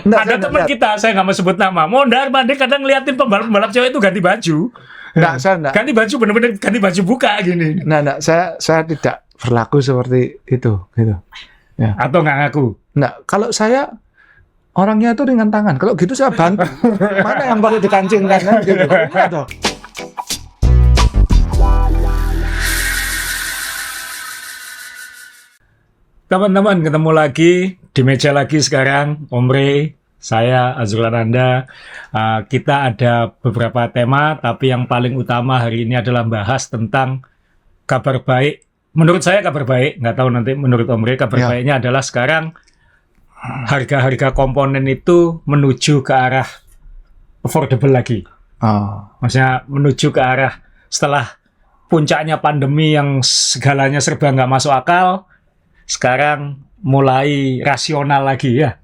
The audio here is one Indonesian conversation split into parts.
Ada teman kita, saya nggak mau sebut nama, mondar-mandir kadang ngeliatin pembalap cewek itu ganti baju. Saya enggak. Ganti baju, bener-bener ganti baju buka gini. Saya tidak berlaku seperti itu, gitu. Ya. Atau nggak ngaku? Kalau saya orangnya itu ringan tangan. Kalau gitu saya bantu. Mana yang perlu dikancingkan kan gitu. Gitu. Teman-teman, ketemu lagi di meja lagi sekarang, Om Rey, saya Azrul Ananda. Kita ada beberapa tema, tapi yang paling utama hari ini adalah bahas tentang kabar baik. Menurut saya kabar baik, nggak tahu nanti menurut Om Rey, kabar baiknya adalah sekarang harga-harga komponen itu menuju ke arah affordable lagi. Maksudnya menuju ke arah setelah puncaknya pandemi yang segalanya serba nggak masuk akal, sekarang mulai rasional lagi ya.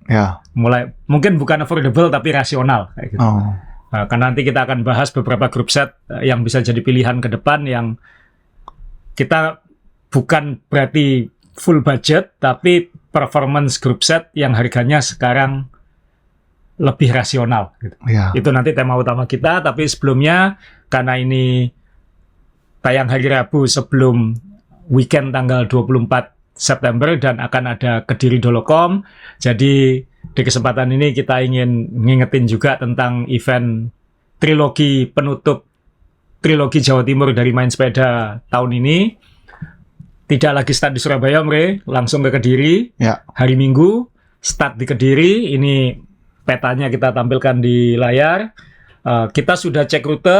Mulai mungkin bukan affordable tapi rasional kayak gitu. Karena nanti kita akan bahas beberapa grup set yang bisa jadi pilihan ke depan yang kita bukan berarti full budget tapi performance grup set yang harganya sekarang lebih rasional gitu. Itu nanti tema utama kita, tapi sebelumnya karena ini tayang hari Rabu sebelum weekend tanggal 24 September dan akan ada Kediri Dolocom. Jadi di kesempatan ini kita ingin ngingetin juga tentang event trilogi penutup trilogi Jawa Timur dari Main Sepeda tahun ini. Tidak lagi start di Surabaya, Om Rey, langsung ke Kediri. Hari Minggu start di Kediri. Ini petanya kita tampilkan di layar. Kita sudah cek rute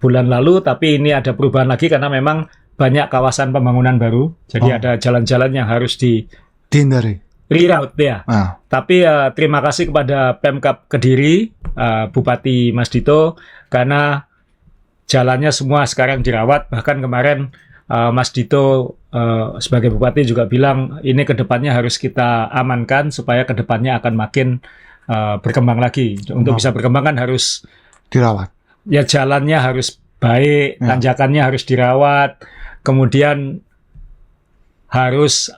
bulan lalu, tapi ini ada perubahan lagi karena memang banyak kawasan pembangunan baru, jadi ada jalan-jalan yang harus dihindari, reroute ya. Tapi terima kasih kepada Pemkab Kediri, Bupati Mas Dito, karena jalannya semua sekarang dirawat. Bahkan kemarin Mas Dito sebagai Bupati juga bilang ini kedepannya harus kita amankan supaya kedepannya akan makin berkembang lagi. Untuk bisa berkembang kan harus dirawat. Ya jalannya harus baik, tanjakannya harus dirawat. Kemudian harus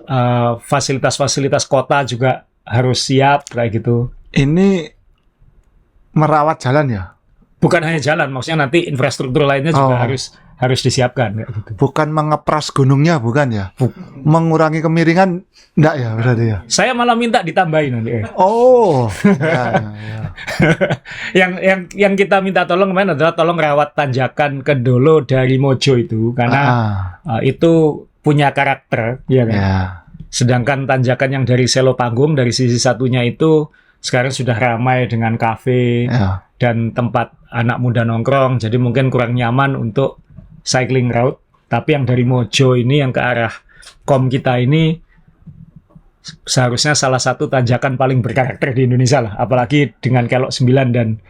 fasilitas-fasilitas kota juga harus siap kayak gitu. Ini merawat jalan ya? Bukan hanya jalan, maksudnya nanti infrastruktur lainnya juga harus disiapkan kayak gitu. Bukan mengepras gunungnya, bukan ya? Mengurangi kemiringan enggak ya berarti ya? Saya malah minta ditambahin nanti. Yang kita minta tolong kemarin adalah tolong rawat tanjakan ke Dolo dari Mojo itu karena itu punya karakter, ya kan? Sedangkan tanjakan yang dari Selo Panggung dari sisi satunya itu sekarang sudah ramai dengan kafe dan tempat anak muda nongkrong, jadi mungkin kurang nyaman untuk cycling route. Tapi yang dari Mojo ini yang ke arah Kom kita ini seharusnya salah satu tanjakan paling berkarakter di Indonesia lah, apalagi dengan kelok 9 dan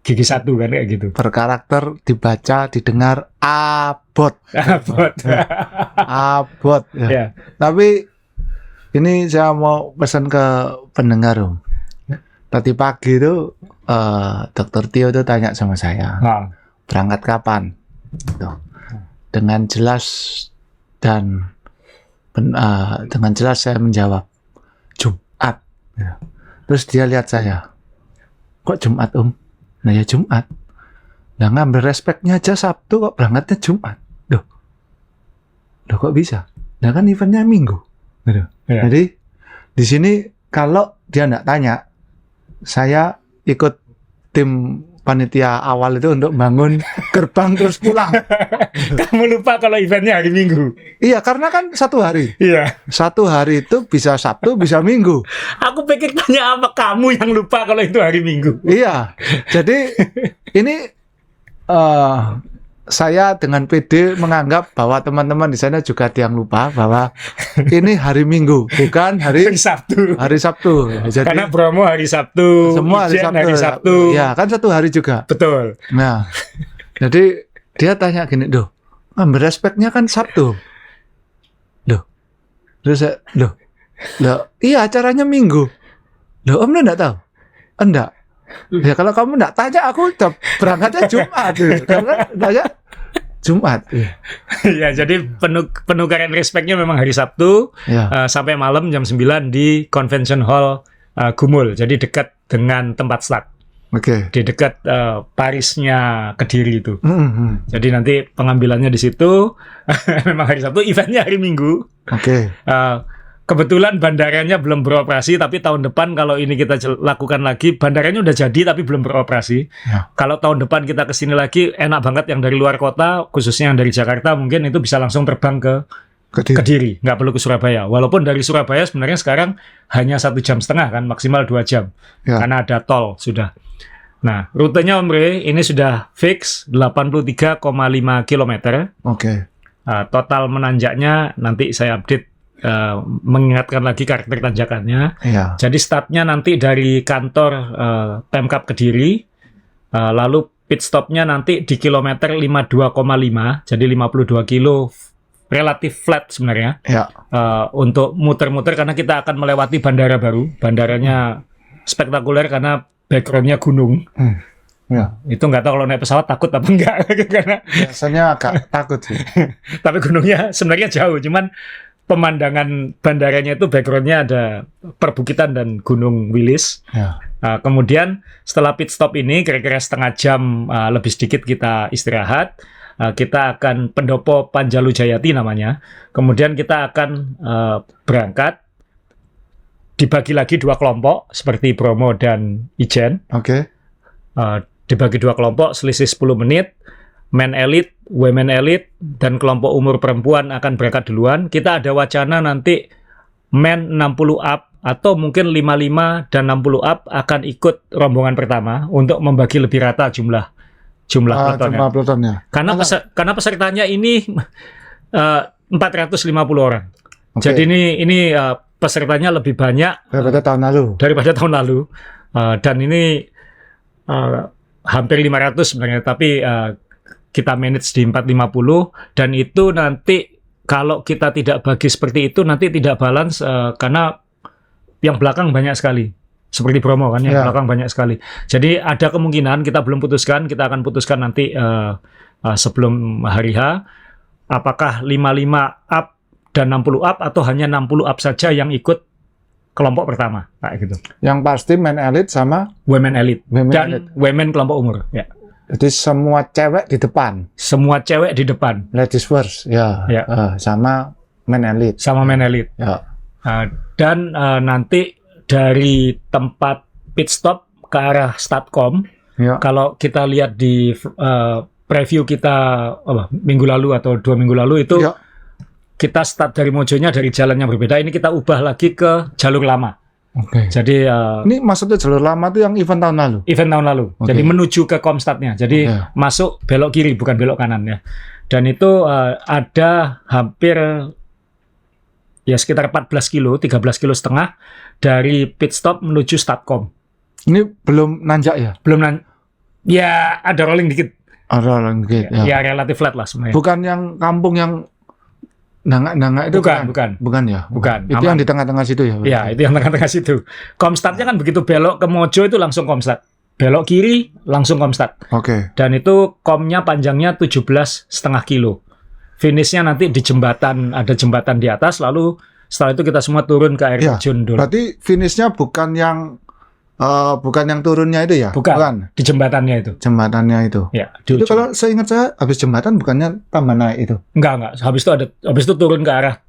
gigi 1 kan kayak gitu. Berkarakter, dibaca, didengar, abot. Abot. Ya. Tapi ini saya mau pesan ke pendengar, Om. Tadi pagi itu Dokter Tio itu tanya sama saya, berangkat kapan? Gitu. Dengan jelas dan dengan jelas saya menjawab Jumat. Terus dia lihat saya, kok Jumat Om? Nah ya Jumat. Nah ngambil respeknya aja Sabtu kok berangkatnya Jumat. Loh kok bisa? Nah kan eventnya Minggu. Gitu. Jadi di sini kalau dia nggak tanya, saya ikut tim panitia awal itu untuk bangun gerbang terus pulang. Kamu lupa kalau eventnya hari Minggu? Iya, karena kan satu hari. Iya. Satu hari itu bisa Sabtu, bisa Minggu. Aku pikir tanya apa kamu yang lupa kalau itu hari Minggu. Iya. Jadi ini saya dengan PD menganggap bahwa teman-teman di sana juga ada yang lupa bahwa ini hari Minggu, bukan hari Sabtu. Hari Sabtu. Jadi, karena promo hari Sabtu, semua hari Sabtu. Ya, kan satu hari juga. Betul. Nah, jadi dia tanya gini, respeknya kan Sabtu. Terus iya acaranya Minggu. Om enggak tahu? Enggak. Ya kalau kamu enggak tanya, aku udah berangkatnya Jumat. Karena tanya Jumat. Ya, jadi penukaran respeknya memang hari Sabtu sampai malam jam 9 di Convention Hall Gumul, jadi dekat dengan tempat start. Oke. Di dekat Parisnya Kediri itu. Jadi nanti pengambilannya di situ. Memang hari Sabtu, eventnya hari Minggu. Oke. Kebetulan bandaranya belum beroperasi, tapi tahun depan kalau ini kita lakukan lagi, bandaranya udah jadi tapi belum beroperasi. Ya. Kalau tahun depan kita kesini lagi, enak banget yang dari luar kota, khususnya yang dari Jakarta, mungkin itu bisa langsung terbang ke Kediri, nggak perlu ke Surabaya. Walaupun dari Surabaya sebenarnya sekarang hanya 1,5 jam kan, maksimal 2 jam, karena ada tol sudah. Nah, rutenya Om Re ini sudah fix 83,5 km. Oke. Total menanjaknya nanti saya update, mengingatkan lagi karakter tanjakannya. Ya. Jadi startnya nanti dari kantor Pemkab Kediri, lalu pit stopnya nanti di kilometer 52,5, jadi 52 kilo. Relatif flat sebenarnya, untuk muter-muter karena kita akan melewati bandara baru. Bandaranya spektakuler karena backgroundnya gunung. Ya. Itu nggak tahu kalau naik pesawat takut apa enggak karena biasanya agak takut sih. Tapi gunungnya sebenarnya jauh, cuman pemandangan bandaranya itu backgroundnya ada perbukitan dan Gunung Wilis. Ya. Kemudian setelah pit stop ini kira-kira setengah jam lebih sedikit kita istirahat. Kita akan pendopo Panjalu Jayati namanya. Kemudian kita akan berangkat, dibagi lagi 2 kelompok seperti Bromo dan Ijen. Oke. Dibagi 2 kelompok, selisih 10 menit. Men elite, women elite, dan kelompok umur perempuan akan berangkat duluan. Kita ada wacana nanti men 60 up atau mungkin 55 dan 60 up akan ikut rombongan pertama untuk membagi lebih rata jumlah pelotonnya. Karena pesertanya ini 450 orang. Okay. Jadi ini pesertanya lebih banyak daripada tahun lalu. Dan ini hampir 500 sebenarnya, tapi kita manage di 450, dan itu nanti kalau kita tidak bagi seperti itu nanti tidak balance, karena yang belakang banyak sekali. Seperti Bromo kan, yang belakang banyak sekali. Jadi ada kemungkinan, kita belum putuskan, kita akan putuskan nanti sebelum hari H, apakah 55 up dan 60 up atau hanya 60 up saja yang ikut kelompok pertama, kayak gitu. Yang pasti men elite sama women elite dan women kelompok umur. Ya. Jadi semua cewek di depan. Semua cewek di depan. Ladies first, sama men elite. Sama men elite. Ya. Dan nanti dari tempat pit stop ke arah Statcom, kalau kita lihat di preview kita minggu lalu atau 2 minggu lalu itu, kita start dari Mojonya dari jalan yang berbeda. Ini kita ubah lagi ke jalur lama. Oke. Jadi ini maksudnya jalur lama itu yang event tahun lalu. Event tahun lalu. Okay. Jadi menuju ke Komstatnya. Jadi masuk belok kiri bukan belok kanan ya. Dan itu ada hampir sekitar 14 kilo, 13 kilo setengah dari pit stop menuju Statcom. Ini belum nanjak ya? Belum ya ada rolling dikit. Ada rolling dikit. Ya relatif flat lah sebenarnya. Bukan yang kampung yang nangak-nangak itu bukan ya? Bukan. Itu aman. Yang di tengah-tengah situ ya? Iya, itu yang tengah-tengah situ. Komstatnya kan begitu belok ke Mojo itu langsung Komstat. Belok kiri langsung Komstat. Oke. Dan itu komnya panjangnya 17,5 kilo. Finishnya nanti di jembatan, ada jembatan di atas, lalu setelah itu kita semua turun ke air terjun dulu. Berarti finishnya bukan yang turunnya itu ya? Bukan. Di jembatannya itu. Jembatannya itu. Ya. Itu kalau seingat saya habis jembatan bukannya tambah naik itu? Enggak. Habis itu turun ke arah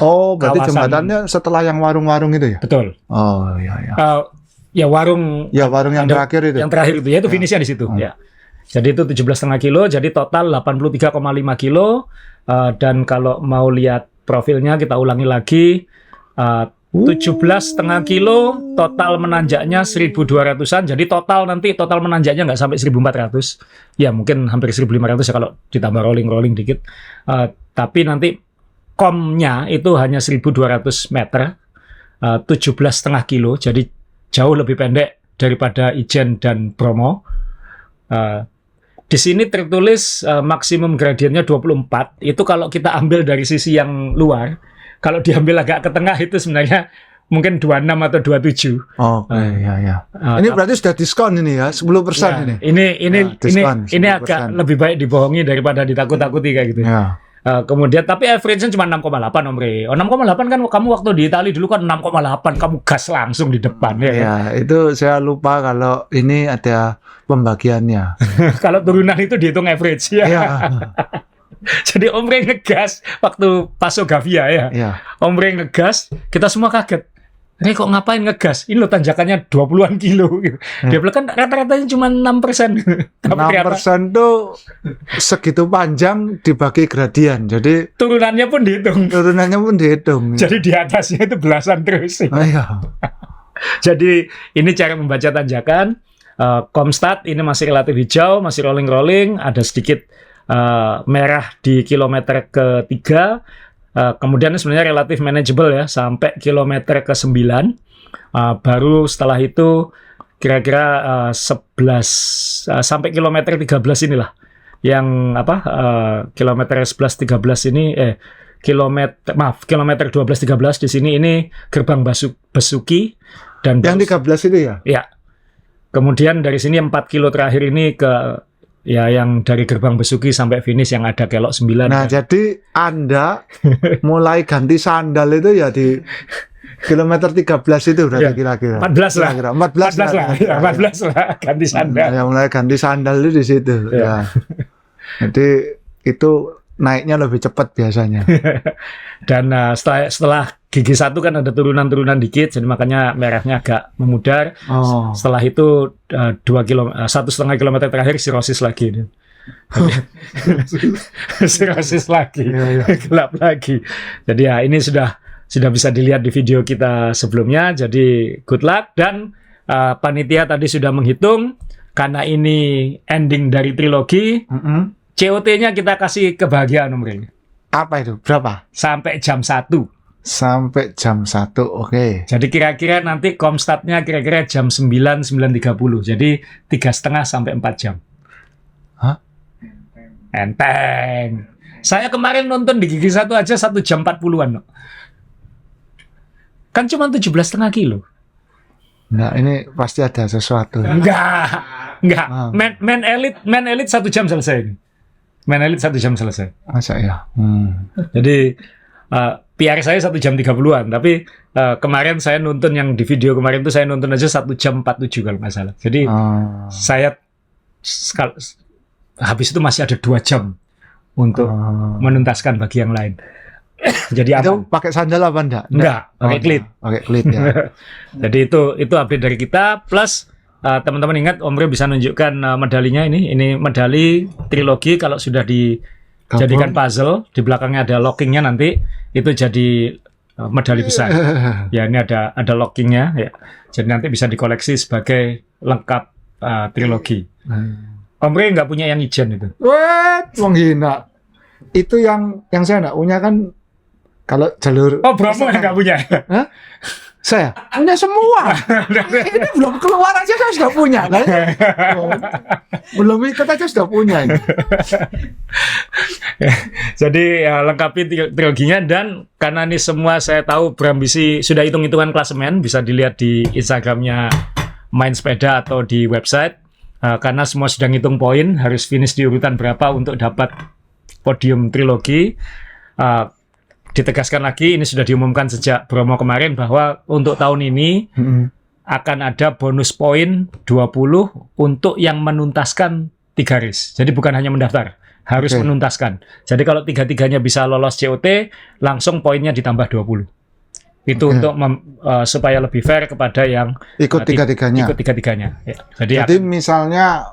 Oh, berarti kawasan. Jembatannya setelah yang warung-warung itu ya? Betul. Oh, iya. Ya warung. Ya warung yang terakhir itu. Yang terakhir itu ya, itu finishnya di situ. Ya. Jadi itu 17,5 kilo, jadi total 83,5 kilo. Dan kalau mau lihat profilnya kita ulangi lagi, 17,5 kilo, total menanjaknya 1.200-an. Jadi total menanjaknya nggak sampai 1.400. Ya mungkin hampir 1.500 ya kalau ditambah rolling dikit. Tapi nanti komnya itu hanya 1.200 meter, 17,5 kilo. Jadi jauh lebih pendek daripada Ijen dan Bromo. Di sini tertulis maksimum gradiennya 24. Itu kalau kita ambil dari sisi yang luar. Kalau diambil agak ke tengah itu sebenarnya mungkin 26 atau 27. Oh, iya. Ini berarti sudah diskon ini ya, 10% ini. Ini agak lebih baik dibohongi daripada ditakut-takuti kayak gitu. Ya. Kemudian tapi average-nya cuma 6,8 Om Rey. 6,8 kan kamu waktu di Italia dulu kan 6,8 kamu gas langsung di depan ya. Ya, itu saya lupa kalau ini ada pembagiannya. Kalau turunan itu dihitung average ya. Ya. Jadi Om Rey ngegas waktu Paso Gavia ya. Ya. Om Rey ngegas, kita semua kaget. Rey kok ngapain ngegas? Ini lo tanjakannya 20-an kilo gitu. Dia bilang kan rata-ratanya cuma 6%. Tapi 6% tuh segitu panjang dibagi gradien. Jadi turunannya pun dihitung. turunannya pun dihitung. Jadi di atasnya itu belasan terus. Iya. Jadi ini cara membaca tanjakan. Komstat ini masih relatif hijau, masih rolling-rolling, ada sedikit merah di kilometer ke-3. Kemudian sebenarnya relatif manageable ya sampai kilometer ke-9. Baru setelah itu kira-kira 11 sampai kilometer 13 inilah yang kilometer 11-13 ini kilometer 12-13 di sini ini gerbang Besuki dan Yang 13 itu ya? ya. Kemudian dari sini 4 kilo terakhir ini ke ya yang dari gerbang Besuki sampai finish yang ada kelok 9. Nah, jadi Anda mulai ganti sandal itu ya di kilometer 13 itu berarti Ya, kira-kira. 14 lah. Kira-kira. 14 lah. Ya, 14 lah ganti sandal. Ya, mulai ganti sandal itu di situ. Ya. Ya. Jadi itu naiknya lebih cepat biasanya. Dan setelah gigi 1 kan ada turunan-turunan dikit, jadi makanya merahnya agak memudar. Oh. Setelah itu 1,5 kilometer terakhir sirosis lagi. Sirosis lagi, Iya. gelap lagi. Jadi ya ini sudah bisa dilihat di video kita sebelumnya. Jadi good luck dan panitia tadi sudah menghitung karena ini ending dari trilogi. COT-nya kita kasih kebahagiaan Om Rey. Apa itu? Berapa? Sampai jam 1. Sampai jam 1, oke. Jadi kira-kira nanti komstatnya kira-kira jam 9, 9.30. Jadi 3,5 sampai 4 jam. Hah? Enteng. Saya kemarin nonton di Gigi 1 aja 1 jam 40-an. No. Kan cuma 17,5 kilo. Nah, ini pasti ada sesuatu. Enggak. Ah. Man elite 1 jam selesai. Man elite 1 jam selesai. Masa ya? Jadi PR saya 1 jam 30-an, tapi kemarin saya nonton yang di video kemarin itu saya nonton aja 1 jam 47 kalau nggak salah. Jadi saya habis itu masih ada 2 jam untuk menuntaskan bagi yang lain. Jadi itu pakai sandal apa enggak? Enggak, pakai klit. Pakai klit ya. Jadi itu update dari kita plus teman-teman ingat Om Rey bisa nunjukkan medalinya ini medali trilogi kalau sudah dijadikan puzzle di belakangnya ada lockingnya nanti itu jadi medali besar. Ya ini ada lockingnya ya. Jadi nanti bisa dikoleksi sebagai lengkap trilogi. Om Rey nggak punya yang ijen itu. Wah, menghina. Itu yang saya enggak punya kan kalau jalur. Oh Bromo yang nggak punya. Hah? Saya punya semua. Ini belum keluar aja saya sudah punya kan? Belum ikut aja sudah punya ini. Jadi lengkapi triloginya dan karena ini semua saya tahu berambisi sudah hitung-hitungan klasemen bisa dilihat di Instagramnya Main Sepeda atau di website karena semua sudah ngitung poin harus finish di urutan berapa untuk dapat podium trilogi. Ditegaskan lagi, ini sudah diumumkan sejak Bromo kemarin bahwa untuk tahun ini akan ada bonus poin 20 untuk yang menuntaskan 3 race. Jadi bukan hanya mendaftar, harus menuntaskan. Jadi kalau 3-3-nya bisa lolos COT, langsung poinnya ditambah 20. Itu untuk supaya lebih fair kepada yang ikut 3-3-nya. Ikut 3-3-nya. Ya. Jadi misalnya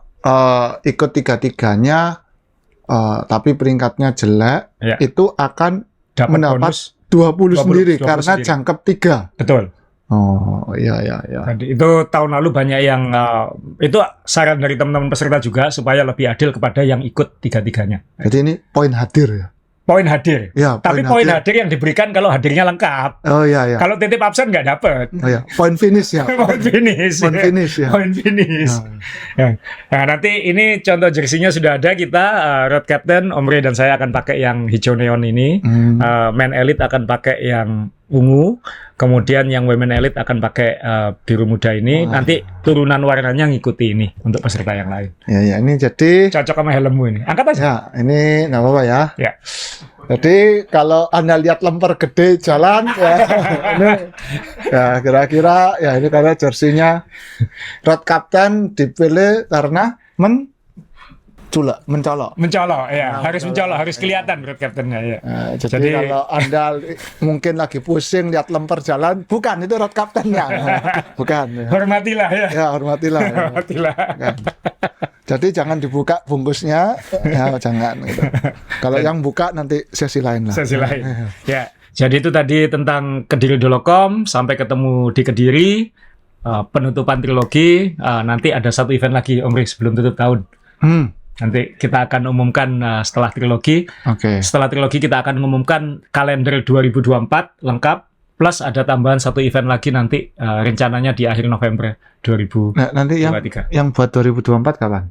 ikut 3-3-nya, tapi peringkatnya jelek, ya. Itu akan mendapat bonus 20 sendiri 20 karena sendiri. jangkep 3. Betul. Oh, iya. Jadi itu tahun lalu banyak yang itu saran dari teman-teman peserta juga supaya lebih adil kepada yang ikut 3-3-nya. Jadi ini poin hadir ya? Poin hadir. Ya, tapi poin hadir yang diberikan kalau hadirnya lengkap. Oh iya. Kalau titip absen nggak dapet. Oh iya, poin finish ya. Poin finish. Poin finish ya. Poin finish. Ya. Nah, nanti ini contoh jersinya sudah ada kita Road Captain Om Rey dan saya akan pakai yang hijau neon ini. Man Elite akan pakai yang ungu, kemudian yang Women Elite akan pakai biru muda ini. Nanti turunan warnanya ngikuti ini untuk peserta yang lain. Ya, ini jadi Cocok sama helmmu ini. Angkat aja. ya, ini nggak apa-apa ya. Ya. Jadi kalau Anda lihat lemper gede jalan ya, ini ya kira-kira ya ini karena jersinya Road Captain dipilih karena mencolok. Mencolok, ya. Harus mencolok, harus kelihatan Road Captain-nya, ya. Jadi kalau Anda mungkin lagi pusing lihat lemper jalan, bukan itu Road Captain-nya. Bukan. Ya. Hormatilah ya. Ya, hormatilah. Ya. Hormatilah. Bukan. Jadi jangan dibuka bungkusnya, ya jangan gitu. Kalau yang buka nanti sesi lain lah. Sesi lain. Ya. Jadi itu tadi tentang Kediri Dolocom, sampai ketemu di Kediri, penutupan trilogi, nanti ada satu event lagi Om Riz sebelum tutup tahun. Nanti kita akan umumkan setelah trilogi. Setelah trilogi kita akan umumkan kalender 2024 lengkap, plus ada tambahan satu event lagi nanti rencananya di akhir November 2023. Nah, nanti yang buat 2024 kapan?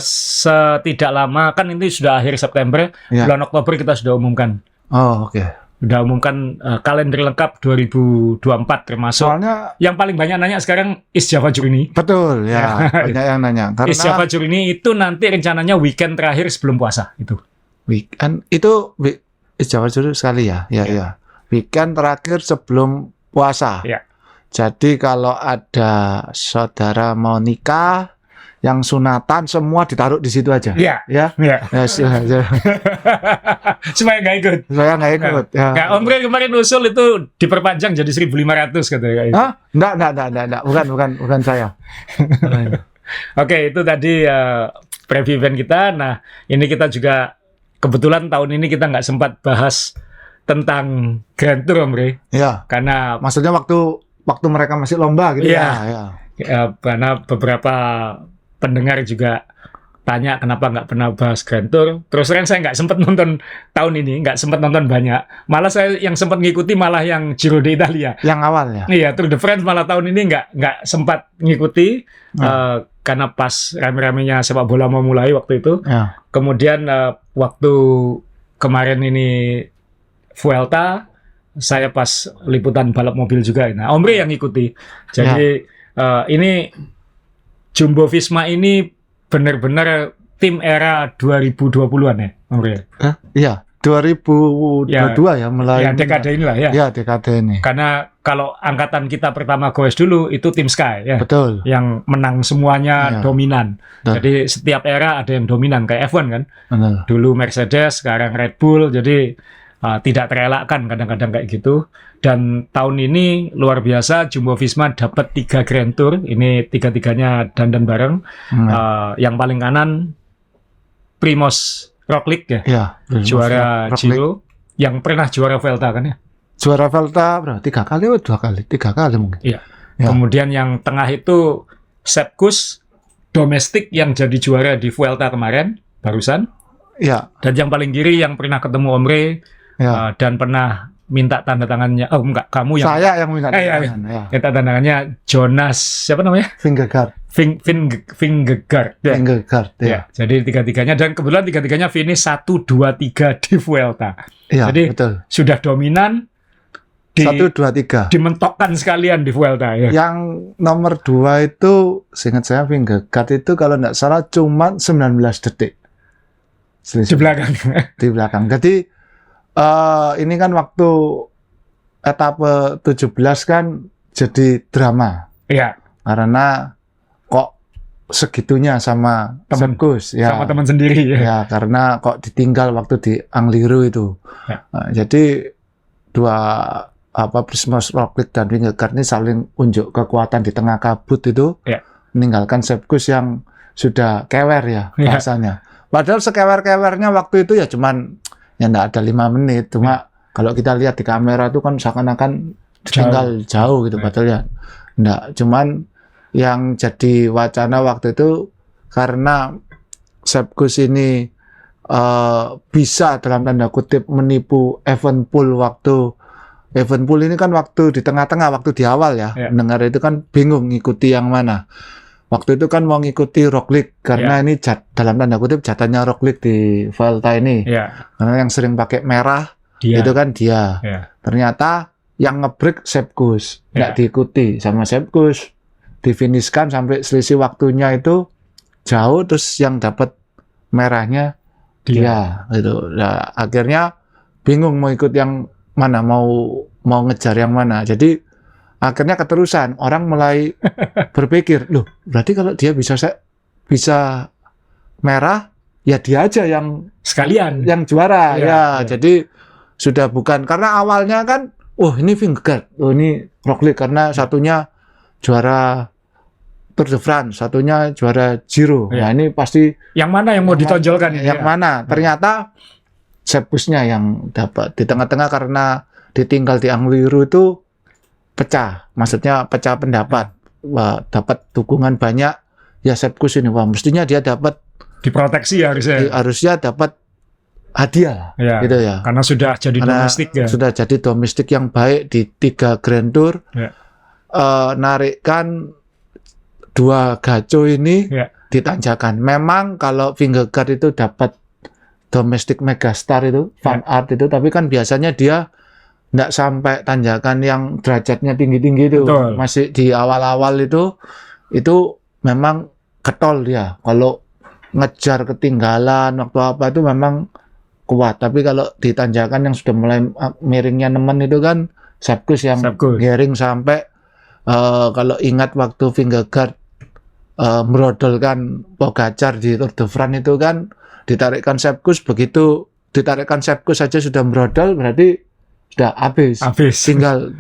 Setidak lama, kan ini sudah akhir September, bulan Oktober kita sudah umumkan. Oh, oke. Sudah umumkan kalender lengkap 2024 termasuk. Soalnya yang paling banyak nanya sekarang Is Java Journey. Betul ya, banyak yang nanya. Karena Is Java Journey itu nanti rencananya weekend terakhir sebelum puasa itu. Weekend itu Is Java Journey sekali ya, ya. Weekend terakhir sebelum puasa. Ya. Jadi kalau ada saudara mau nikah, yang sunatan semua ditaruh di situ aja. Iya. Ya. Supaya nggak ikut. Saya nggak ikut. Ya. Nah, Om Bre kemarin usul itu diperpanjang jadi 1.500 katanya. Hah? Enggak. Bukan saya. Oke, itu tadi preview event kita. Nah, ini kita juga kebetulan tahun ini kita nggak sempat bahas tentang Grand Tour, Om Bre. Iya. Karena maksudnya waktu mereka masih lomba gitu ya. Karena beberapa pendengar juga tanya kenapa nggak pernah bahas Grand Tour. Terus terang saya nggak sempat nonton tahun ini, nggak sempat nonton banyak. Malah saya yang sempat ngikuti malah yang Giro d'Italia. Yang awal ya? Iya, Tour de France malah tahun ini nggak sempat ngikuti karena pas rame-ramenya sepak bola mau mulai waktu itu. Ya. Kemudian waktu kemarin ini Vuelta, saya pas liputan balap mobil juga. Nah, Om Bre yang ngikuti. Jadi ini Jumbo Visma ini benar-benar tim era 2020-an ya, Om Bre? Iya, 2022 ya mulai. Ya, dekade inilah ya. Ya, dekade ini. Karena kalau angkatan kita pertama goes dulu itu tim Sky ya. Betul. Yang menang semuanya dominan. Betul. Jadi setiap era ada yang dominan kayak F1 kan. Betul. Dulu Mercedes, sekarang Red Bull. Jadi tidak terelakkan kadang-kadang kayak gitu. Dan tahun ini luar biasa, Jumbo Visma dapat 3 Grand Tour. Ini 3-3-nya dandan bareng. Yang paling kanan Primož Roglič ya, juara Giro, yang pernah juara Vuelta kan ya. Juara Vuelta berapa? 3 kali atau 2 kali? 3 kali mungkin. Iya. Kemudian yang tengah itu Sepp Kuss, domestik yang jadi juara di Vuelta kemarin barusan. Iya. Dan yang paling kiri yang pernah ketemu Om Bre dan pernah minta tanda tangannya. Oh enggak, kamu yang saya yang minta tanda tangan. Minta tanda tangannya Jonas, siapa namanya? Vingegaard. Vingegaard. Vingegaard. Ya. Jadi 3-3-nya, dan kebetulan 3-3-nya finish 1, 2, 3 di Vuelta. Iya, jadi betul. Sudah dominan. 1, 2, 3. Dimentokkan sekalian di Vuelta ya. Yang nomor 2 itu, seingat saya Vingegaard itu kalau nggak salah cuma 19 detik. Di belakang. Di belakang. Jadi ini kan waktu etape 17 kan jadi drama. Iya. Karena kok segitunya sama Sepp Kuss ya. Sama teman sendiri ya. Ya, karena kok ditinggal waktu di Angliru itu. Ya. Jadi Primož Roglič dan Vingegaard ini saling unjuk kekuatan di tengah kabut itu. Ya. Meninggalkan Sepp Kuss yang sudah kewer ya bahasanya. Padahal sekewer-kewernya waktu itu ya cuman nggak ada 5 menit. Cuma kalau kita lihat di kamera itu kan seakan-akan ditinggal jauh gitu. Padahal ya nggak. Cuman yang jadi wacana waktu itu karena Sepp Kuss ini bisa dalam tanda kutip menipu Evenepoel ini kan waktu di tengah-tengah, waktu di awal ya. Mendengar itu kan bingung ngikuti yang mana. Waktu itu kan mau ngikuti Roglič karena ini dalam tanda kutip jatahnya Roglič di Vuelta ini. Karena yang sering pakai merah itu kan dia. Ternyata yang ngebreak Sepkus, nggak Ya. diikuti sama Sepkus, difinishkan sampai selisih waktunya itu jauh, terus yang dapat merahnya dia gitu. Nah, akhirnya bingung mau ikut yang mana, mau ngejar yang mana. Jadi akhirnya keterusan, orang mulai berpikir, loh berarti kalau dia bisa merah, ya dia aja yang Sekalian. juara. Iya, Ya, iya. jadi sudah bukan, karena awalnya kan, oh ini Vingegaard, oh ini Roglic, karena satunya juara Tour de France, satunya juara Giro. Iya. Nah ini pasti Yang mana yang mau ditonjolkan ini? yang ya? mana? Ternyata Sepkusnya yang dapat di tengah-tengah, karena ditinggal di Angliru itu pecah, maksudnya pecah pendapat. Wah, dapat dukungan banyak ya Sepkus ini, wah mestinya dia dapat, Diproteksi ya harusnya. harusnya dapat hadiah Ya, gitu ya. karena sudah jadi Karena domestik ya. sudah jadi domestik yang baik di 3 Grand Tour. Ya. Narikkan 2 gaco ini Ya. ditanjakan. Memang kalau Vingegaard itu dapat domestik megastar itu, Van Aert itu, tapi kan biasanya dia nggak sampai tanjakan yang derajatnya tinggi-tinggi itu. Betul. Masih di awal-awal itu memang getol dia. Kalau ngejar ketinggalan waktu apa itu memang kuat. Tapi kalau di tanjakan yang sudah mulai miringnya nemen itu kan Sepkus yang Sepkus. gering sampai kalau ingat waktu Vingegaard merodolkan Pogacar di Tour de France itu kan ditarikkan Sepkus, begitu ditarikkan Sepkus saja sudah merodol, berarti sudah habis. Tinggal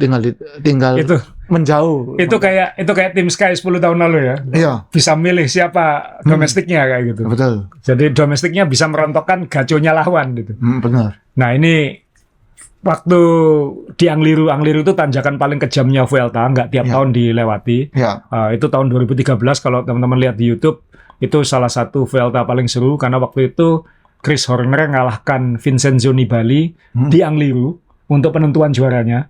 Itu menjauh. kayak tim Sky 10 tahun lalu ya. Iya, Bisa milih siapa domestiknya kayak gitu. betul. Jadi domestiknya bisa merontokkan gaconya lawan gitu. Benar. Nah, ini waktu di Angliru itu tanjakan paling kejamnya Vuelta, nggak tiap Ya. tahun dilewati. Ya, Itu tahun 2013 kalau teman-teman lihat di YouTube, itu salah satu Vuelta paling seru karena waktu itu Chris Horner ngalahkan Vincenzo Nibali di Angliru untuk penentuan juaranya.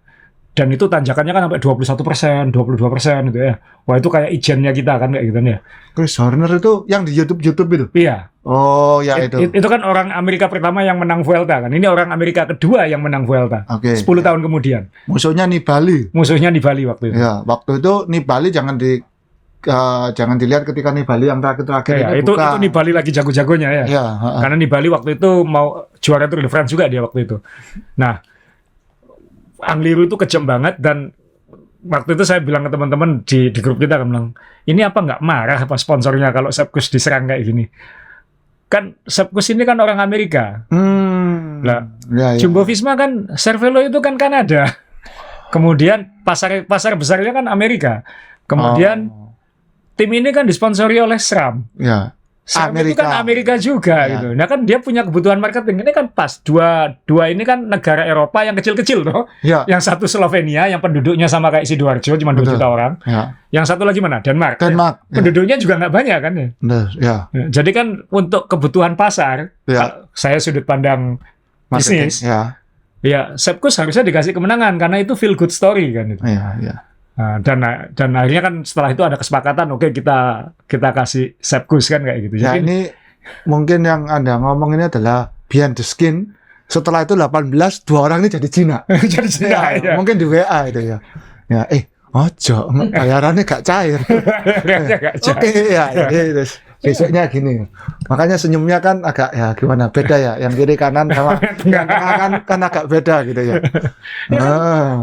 Dan itu tanjakannya kan sampai 21%, 22% gitu ya. Wah, itu kayak ijennya kita kan kayak gitu ya. Chris Horner itu yang di YouTube itu. Iya. Oh, ya itu. Itu kan orang Amerika pertama yang menang Vuelta kan. Ini orang Amerika kedua yang menang Vuelta. Oke. 10 tahun kemudian. Musuhnya Nibali. Musuhnya di Bali waktu itu. Ya, waktu itu Nibali jangan dilihat ketika Nibali yang terakhir Ya, ini itu bukan. Nibali lagi jago-jagonya ya. Ya, Karena Nibali waktu itu mau juara Tour de France juga dia waktu itu. Nah, Angliru itu kejam banget, dan waktu itu saya bilang ke teman-teman di grup kita, kan bilang, ini apa nggak marah apa sponsornya kalau Sepkus diserang kayak gini? Kan Sepkus ini kan orang Amerika. Lah, ya, ya. Jumbo Visma kan, Cervelo itu kan Kanada. Kemudian pasar besarnya kan Amerika. Kemudian tim ini kan disponsori oleh SRAM. Ya. SRAM itu Amerika. kan Amerika juga Ya. gitu. Nah kan dia punya kebutuhan marketing. Ini kan pas dua ini kan negara Eropa yang kecil-kecil tuh. Ya. Yang satu Slovenia yang penduduknya sama kayak Sidoarjo, cuma 2 Betul. juta orang. Ya. Yang satu lagi mana? Denmark. Denmark. Ya. Penduduknya juga nggak banyak kan ya. Benar, ya. Jadi kan untuk kebutuhan pasar, Ya. saya sudut pandang Marketing. bisnis, Ya. ya Sepkus harusnya dikasih kemenangan karena itu feel good story kan itu. Ya, ya. Nah, dan akhirnya kan setelah itu ada kesepakatan, oke kita kasih Sepkus kan kayak gitu. Ya, Jadi ini mungkin yang Anda ngomong ini adalah behind the skin. Setelah itu 18, 2 orang ini jadi Cina. jadi Cina, ya. Mungkin di WA itu ya. Ya, ojo, bayarannya gak cair. Kayaknya nggak Oke, jadi. ya. Terus besoknya gini. Makanya senyumnya kan agak ya gimana, beda ya. Yang kiri kanan sama yang tengah kan agak beda gitu ya.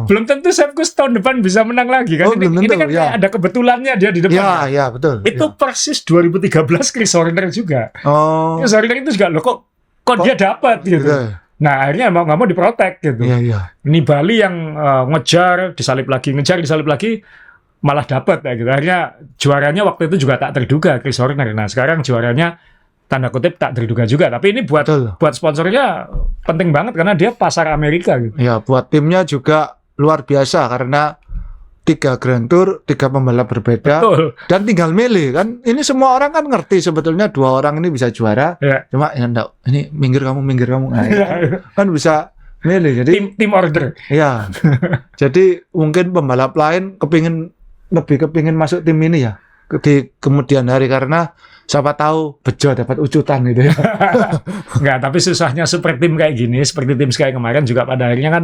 Belum tentu Sepkus tahun depan bisa menang lagi kan. Oh, belum ini tentu, kan ya. kayak ada kebetulannya dia di depan. Ya, ya, betul. Itu persis 2013 Chris Horner juga. Ya. Oh. Chris Horner itu juga loh kok dia dapat gitu. Gitu. Nah akhirnya mau nggak mau diprotek gitu. Iya, iya. Nibali yang ngejar disalip lagi, malah dapat ya gitu. Akhirnya juaranya waktu itu juga tak terduga Chris Horner. Nah sekarang juaranya tanda kutip tak terduga juga. Tapi ini buat Betul. sponsornya penting banget karena dia pasar Amerika gitu. Ya, buat timnya juga luar biasa karena 3 Grand Tour, 3 pembalap berbeda, Betul. dan tinggal milih kan. Ini semua orang kan ngerti sebetulnya 2 orang ini bisa juara. Ya. Cuma ya enggak, ini minggir kamu. Nah, kan bisa milih. Jadi Tim order. ya. Jadi mungkin pembalap lain lebih kepingin masuk tim ini ya. di kemudian hari karena siapa tahu Bejo dapat ucutan gitu ya. Enggak, tapi susahnya super tim kayak gini, seperti tim Sky kemarin juga pada akhirnya kan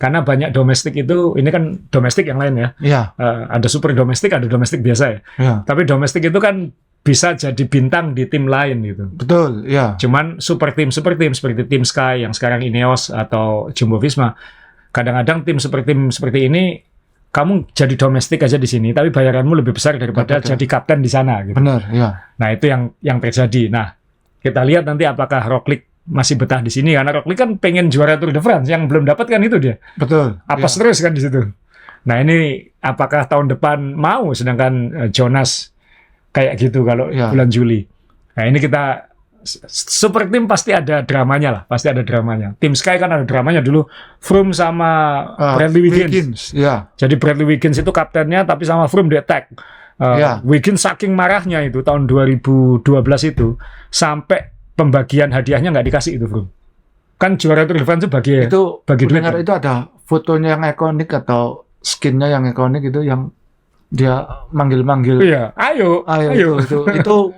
karena banyak domestik itu, ini kan domestik yang lain ya. Iya. Ada super domestik, ada domestik biasa ya. Iya. Tapi domestik itu kan bisa jadi bintang di tim lain gitu. Betul, ya. Cuman super tim seperti tim Sky yang sekarang Ineos atau Jumbo Visma, kadang-kadang tim seperti ini kamu jadi domestik aja di sini, tapi bayaranmu lebih besar daripada jadi kapten di sana. Gitu. Benar, ya. Nah itu yang terjadi. Nah kita lihat nanti apakah Roglic masih betah di sini, karena Roglic kan pengen juara Tour de France, yang belum dapat kan itu dia. Betul. Apes terus kan di situ. Nah ini apakah tahun depan mau, sedangkan Jonas kayak gitu kalau bulan Juli. Nah ini kita super tim pasti ada dramanya lah, pasti ada dramanya. Tim Sky kan ada dramanya dulu, Froome sama Bradley Wiggins. Ya. Jadi Bradley Wiggins itu kaptennya, tapi sama Froome di attack. Wiggins saking marahnya itu tahun 2012 itu sampai pembagian hadiahnya nggak dikasih itu Froome. Kan juara Tour de France itu bagi duit. Itu ada fotonya yang ikonik atau skinnya yang ikonik itu yang dia manggil-manggil. Iya, ayo. Itu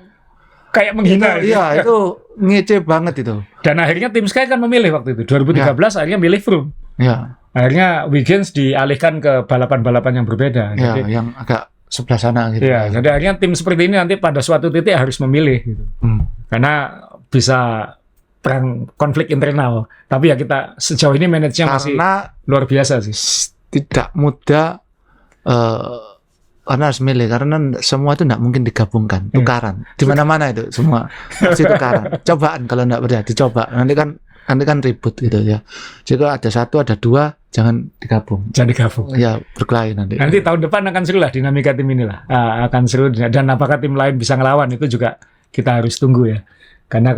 kayak menghina. Iya, itu ngece banget itu. Dan akhirnya tim Sky kan memilih waktu itu 2013 akhirnya milih Froome. Ya. Akhirnya Wiggins dialihkan ke balapan-balapan yang berbeda. Ya, jadi, yang agak sebelah sana gitu. Ya, jadi akhirnya tim seperti ini nanti pada suatu titik harus memilih gitu. Karena bisa perang konflik internal. Tapi ya kita sejauh ini manajernya masih luar biasa sih. Tidak mudah karena harus milih, karena semua itu tidak mungkin digabungkan, tukaran. Di mana-mana itu semua pasti tukaran. Cobaan kalau tidak berani dicoba. Nanti kan ribut gitu ya. Jika ada satu, ada dua, jangan digabung. Jangan digabung. Ya, berkelahi nanti. Nanti tahun depan akan seru lah dinamika tim inilah. Akan seru, dan apakah tim lain bisa ngelawan itu juga kita harus tunggu ya. Karena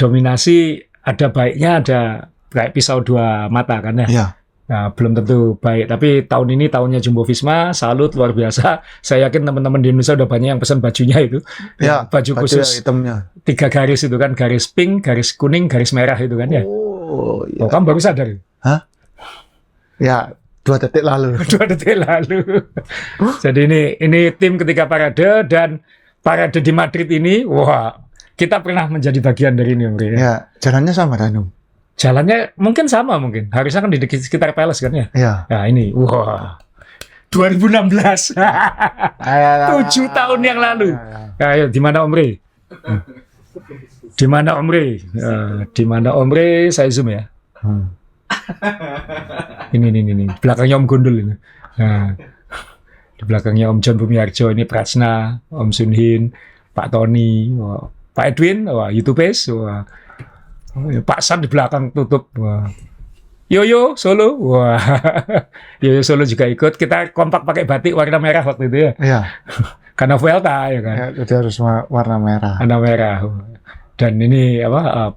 dominasi ada baiknya, ada kayak pisau dua mata kan ya. Ya. Nah, belum tentu baik, tapi tahun ini tahunnya Jumbo Visma, salut luar biasa. Saya yakin teman-teman di Indonesia udah banyak yang pesan bajunya itu. Ya, baju khusus hitamnya. 3 garis itu kan, garis pink, garis kuning, garis merah itu kan ya. Oh, ya. Oh, kamu baru sadar? Hah? Ya, 2 detik lalu. 2 detik lalu. Jadi ini tim ketika parade, dan parade di Madrid ini, wah, kita pernah menjadi bagian dari ini, Om Ri. Ya, jalannya sama Danum. Jalannya mungkin sama, harusnya kan di sekitar Palace kan ya. Iya. Nah ini, wah, 2016, 7 tahun yang lalu. Ayo, di mana Om Ri? Di mana Om Ri? Di mana Om Ri? Saya zoom ya. Ini, belakangnya Om Gundul ini. Nah, di belakangnya Om John Bumiarjo, ini Prachna, Om Sun Hin, Pak Tony, Pak Edwin, YouTubers, Pak San di belakang tutup. Wah. Yoyo Solo, wah, Yoyo Solo juga ikut. Kita kompak pakai batik warna merah waktu itu ya. Iya. Karena Vuelta ya kan. Ya, jadi harus warna merah. Warna merah. Dan ini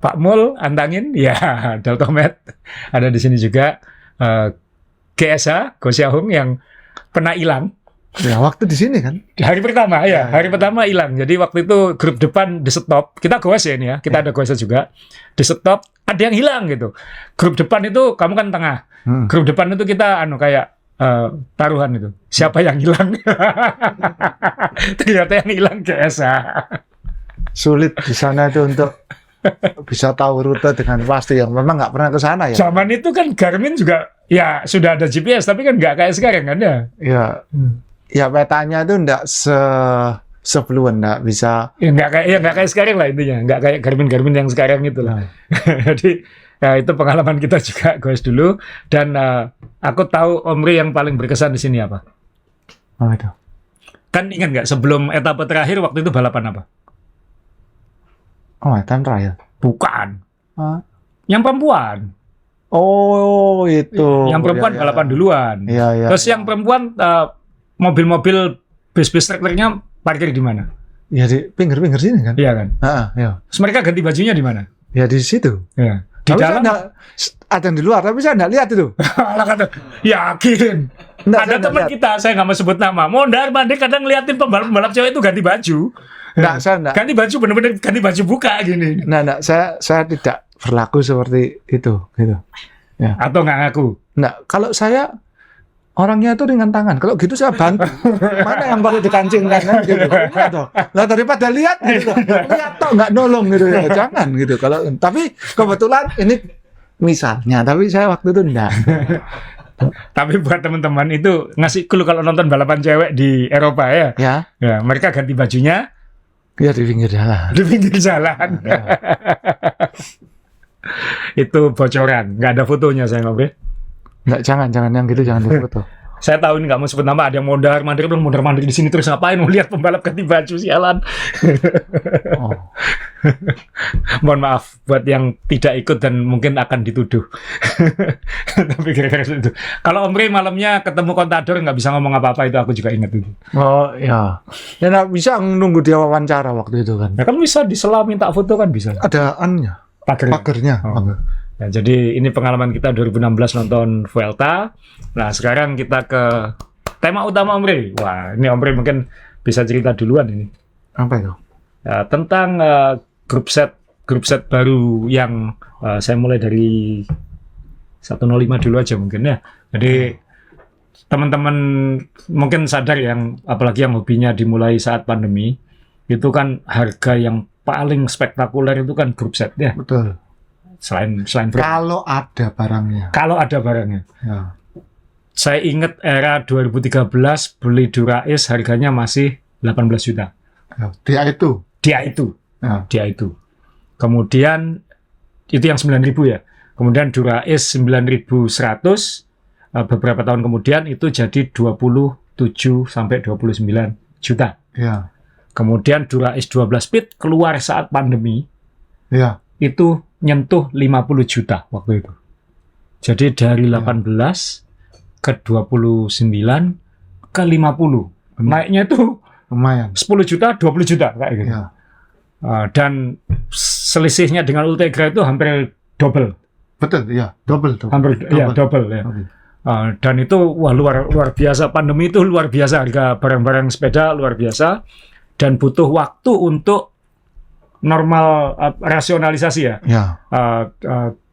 Pak Mul antangin, ya Daltomet ada di sini juga. GSA Go Xiaohong yang pernah hilang. Ya, waktu di sini kan. Hari pertama ya, hari pertama hilang. Jadi waktu itu grup depan di stop. Kita goes ya ini ya, kita ada goesnya juga. Di stop ada yang hilang gitu. Grup depan itu kamu kan tengah. Grup depan itu kita kayak taruhan itu. Siapa yang hilang? Ternyata yang hilang GSA. Sulit di sana itu untuk bisa tahu rute dengan pasti, yang memang nggak pernah ke sana ya. Zaman itu kan Garmin juga ya sudah ada GPS, tapi kan nggak kayak sekarang kan ya. Ya. Ya, petanya itu enggak sebelum enggak bisa. Ya enggak kayak sekarang lah intinya, enggak kayak Garmin yang sekarang itu lah. Jadi ya itu pengalaman kita juga guys dulu, dan aku tahu Om Ri yang paling berkesan di sini apa? Oh, itu. Kan ingat nggak sebelum etapa terakhir waktu itu balapan apa? Oh, time trial. Bukan. Yang perempuan. Oh, itu. Yang perempuan balapan duluan. Iya. Terus yang perempuan mobil-mobil bis-bis traktornya parkir di mana? Ya di pinggir-pinggir sini kan? Iya kan? Iya. Terus mereka ganti bajunya di mana? Ya di situ. Ya. Di tapi dalam ada yang di luar, tapi saya enggak lihat itu. Alah kata, yakin. Ada teman kita, saya nggak mau sebut nama. Mondar-mandir kadang ngeliatin pembalap cewek itu ganti baju. Saya enggak. Ganti baju bener-bener ganti baju buka gini. Saya tidak berlaku seperti itu gitu. Ya. Atau nggak ngaku? Nah, kalau saya orangnya itu ringan tangan. Kalau gitu saya bantu. Mana yang perlu dikancingkan kan gitu. Iya toh. Lah daripada lihat gitu. Lihat toh nggak nolong gitu ya. Jangan gitu. Kalau tapi kebetulan ini misalnya, tapi saya waktu itu enggak. Tapi buat teman-teman itu ngasih clue kalau nonton balapan cewek di Eropa ya. Ya, mereka ganti bajunya Ya di pinggir jalan. Di pinggir jalan. Ya. Itu bocoran, nggak ada fotonya saya ngobrol. Nggak, jangan yang gitu jangan difoto. Saya tahu ini nggak mau sebut nama, ada yang mondar-mandir di sini terus ngapain? Mau lihat pembalap ganti baju sialan. Oh. Mohon maaf buat yang tidak ikut dan mungkin akan dituduh. Tapi kira-kira itu. Kalau Om Rey malamnya ketemu Contador nggak bisa ngomong apa-apa, itu aku juga ingat itu. Oh ya. Ya nggak bisa nunggu dia wawancara waktu itu kan. Ya kan bisa disela minta foto kan bisa. Ada annya. Pagernya. Oh. Ya, jadi ini pengalaman kita 2016 nonton Vuelta. Nah sekarang kita ke tema utama Om Rey. Wah ini Om Rey mungkin bisa cerita duluan ini. Apa itu? Ya, tentang grup set baru yang saya mulai dari 105 dulu aja mungkin ya. Jadi teman-teman mungkin sadar yang apalagi yang hobinya dimulai saat pandemi itu kan harga yang paling spektakuler itu kan grup set ya. Betul. Selain kalau ada barangnya. Ya. Saya ingat era 2013 beli Durais harganya masih 18 juta. Ya, dia itu. Ya. Dia itu. Kemudian itu yang 9.000 ya. Kemudian Durais 9.100 beberapa tahun kemudian itu jadi 27 sampai 29 juta. Ya. Kemudian Durais 12 speed keluar saat pandemi. Ya. Itu nyentuh 50 juta waktu itu. Jadi dari 18 ke 29 ke 50. Naiknya itu lumayan. 10 juta, 20 juta kayak gitu. Ya. Dan selisihnya dengan Ultegra itu hampir double. Betul, ya, double. Hampir ya double ya. Dan itu wah luar biasa, pandemi itu luar biasa, harga barang-barang sepeda luar biasa dan butuh waktu untuk normal rasionalisasi ya.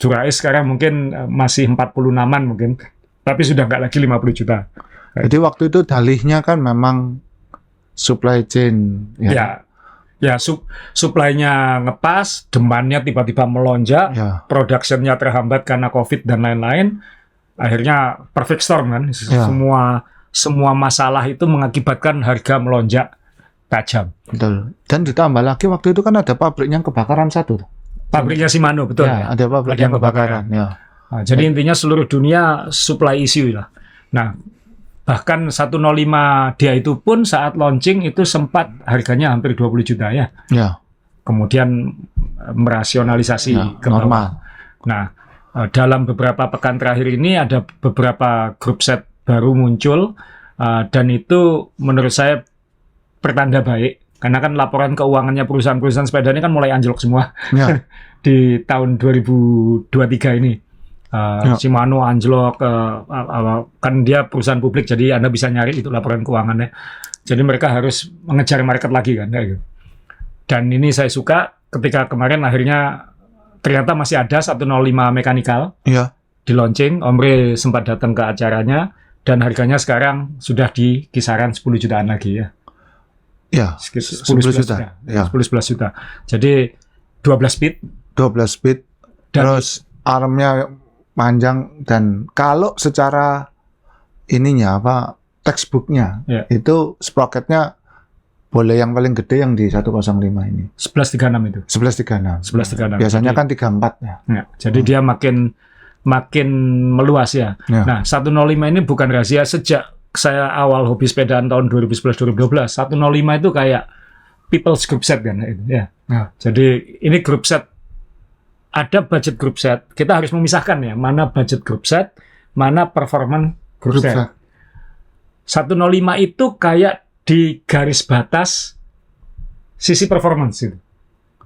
Durais sekarang mungkin masih 46-an mungkin, tapi sudah nggak lagi 50 juta. Jadi waktu itu dalihnya kan memang supply chain. Supply-nya ngepas, demandnya tiba-tiba melonjak, production-nya terhambat karena COVID dan lain-lain. Akhirnya perfect storm kan. Semua masalah itu mengakibatkan harga melonjak tajam. Betul. Dan ditambah lagi waktu itu kan ada pabriknya kebakaran satu. Pabriknya Shimano, betul. Ya, ada pabriknya kebakaran. Ya. Nah, jadi intinya seluruh dunia supply issue lah. Nah, bahkan 105 dia itu pun saat launching itu sempat harganya hampir 20 juta ya. Ya. Kemudian merasionalisasi ke normal. Nah, dalam beberapa pekan terakhir ini ada beberapa grup set baru muncul dan itu menurut saya pertanda baik, karena kan laporan keuangannya perusahaan-perusahaan sepeda ini kan mulai anjlok semua di tahun 2023 ini. Shimano anjlok, kan dia perusahaan publik, jadi Anda bisa nyari itu laporan keuangannya. Jadi mereka harus mengejar market lagi kan, kayak gitu. Dan ini saya suka ketika kemarin akhirnya ternyata masih ada 105 mechanical di launching. Om Rey sempat datang ke acaranya dan harganya sekarang sudah di kisaran 10 jutaan lagi ya. Ya, 10 juta. Ya. 10-11 juta. Jadi 12 speed. Terus armnya panjang dan kalau secara ininya textbooknya itu sprocketnya boleh yang paling gede yang di 105 ini. 1136 itu. 1136. Biasanya kan 34 ya. Jadi dia makin meluas ya. Nah, 105 ini bukan rahasia, sejak saya awal hobi sepedaan tahun 2011-2012, 105 itu kayak people's group set kan itu ya. Jadi ini group set, ada budget group set. Kita harus memisahkan ya, mana budget group set, mana performance group set. 105 itu kayak di garis batas sisi performance itu.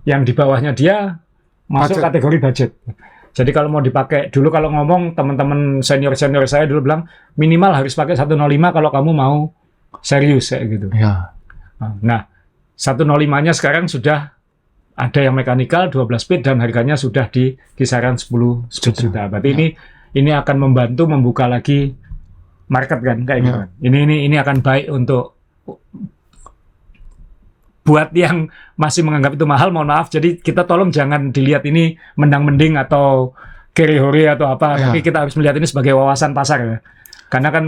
Yang di bawahnya dia masuk kategori budget. Jadi kalau mau dipakai, dulu kalau ngomong teman-teman senior-senior saya dulu bilang minimal harus pakai 105 kalau kamu mau serius kayak gitu. Ya. Nah, 105-nya sekarang sudah ada yang mechanical 12 speed dan harganya sudah di kisaran 10 juta. Berarti ini akan membantu membuka lagi market kan kayak gitu. Ini akan baik untuk buat yang masih menganggap itu mahal, mohon maaf. Jadi kita tolong jangan dilihat ini mendang-mending atau carry hore atau apa, tapi kita harus melihat ini sebagai wawasan pasar ya. Karena kan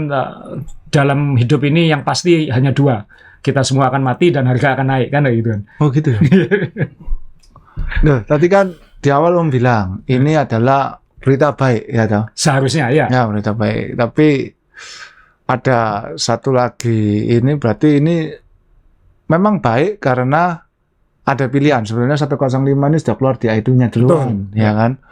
dalam hidup ini yang pasti hanya dua, kita semua akan mati dan harga akan naik kan gitu kan. Oh gitu ya. Nah, tadi kan di awal Om bilang ini adalah berita baik ya toh. Seharusnya ya. Ya berita baik. Tapi ada satu lagi, ini berarti ini memang baik karena ada pilihan. Sebenarnya 105 ini sudah keluar di iTunes-nya duluan, ya kan?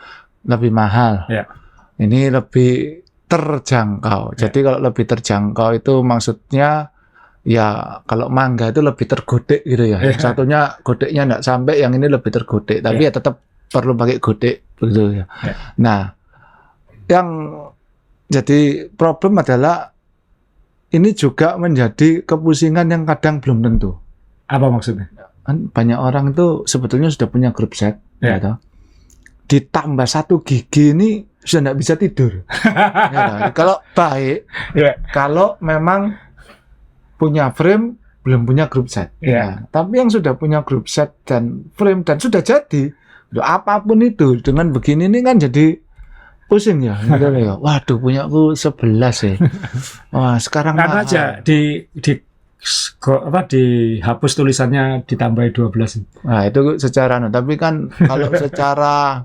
Lebih mahal. Ya. Ini lebih terjangkau. Jadi kalau lebih terjangkau itu maksudnya ya kalau mangga itu lebih tergodek gitu ya. Satunya godeknya enggak sampai, yang ini lebih tergodek. Tapi ya tetap perlu pakai godek begitu ya. Nah, yang jadi problem adalah ini juga menjadi kepusingan yang kadang belum tentu. Apa maksudnya? Kan banyak orang itu sebetulnya sudah punya grup set, ya. Ditambah 1 gigi ini sudah tidak bisa tidur. Ya, kalau baik, kalau memang punya frame belum punya grup set. Ya. Tapi yang sudah punya grup set dan frame dan sudah jadi, apapun itu dengan begini ini kan jadi pusing ya. Waduh, punya aku 11 ya. Wah, sekarang karena aja dihapus tulisannya ditambahi 12. Nah, itu secara tapi kan kalau secara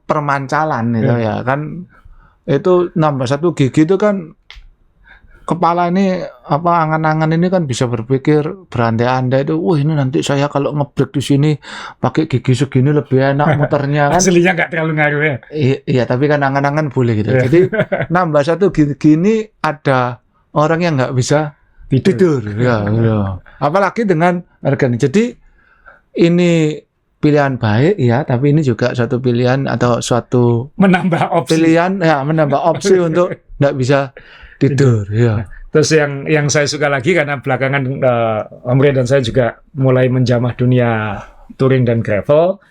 permancalan itu ya kan itu nambah 1 gigi itu kan kepala ini apa angan-angan ini kan bisa berpikir berandai-andai itu, wah ini nanti saya kalau ngebrek di sini pakai gigi segini lebih enak muternya kan. Aslinya nggak terlalu ngaruh ya. Iya, tapi kan angan-angan boleh gitu. Jadi nambah 1 gigi ini ada orang yang nggak bisa tidur. Ya. Apalagi dengan harga ini. Jadi ini pilihan baik ya, tapi ini juga suatu pilihan atau suatu menambah opsi. Pilihan ya, menambah opsi untuk nggak bisa tidur ya. Terus yang saya suka lagi karena belakangan Om Rey dan saya juga mulai menjamah dunia touring dan gravel,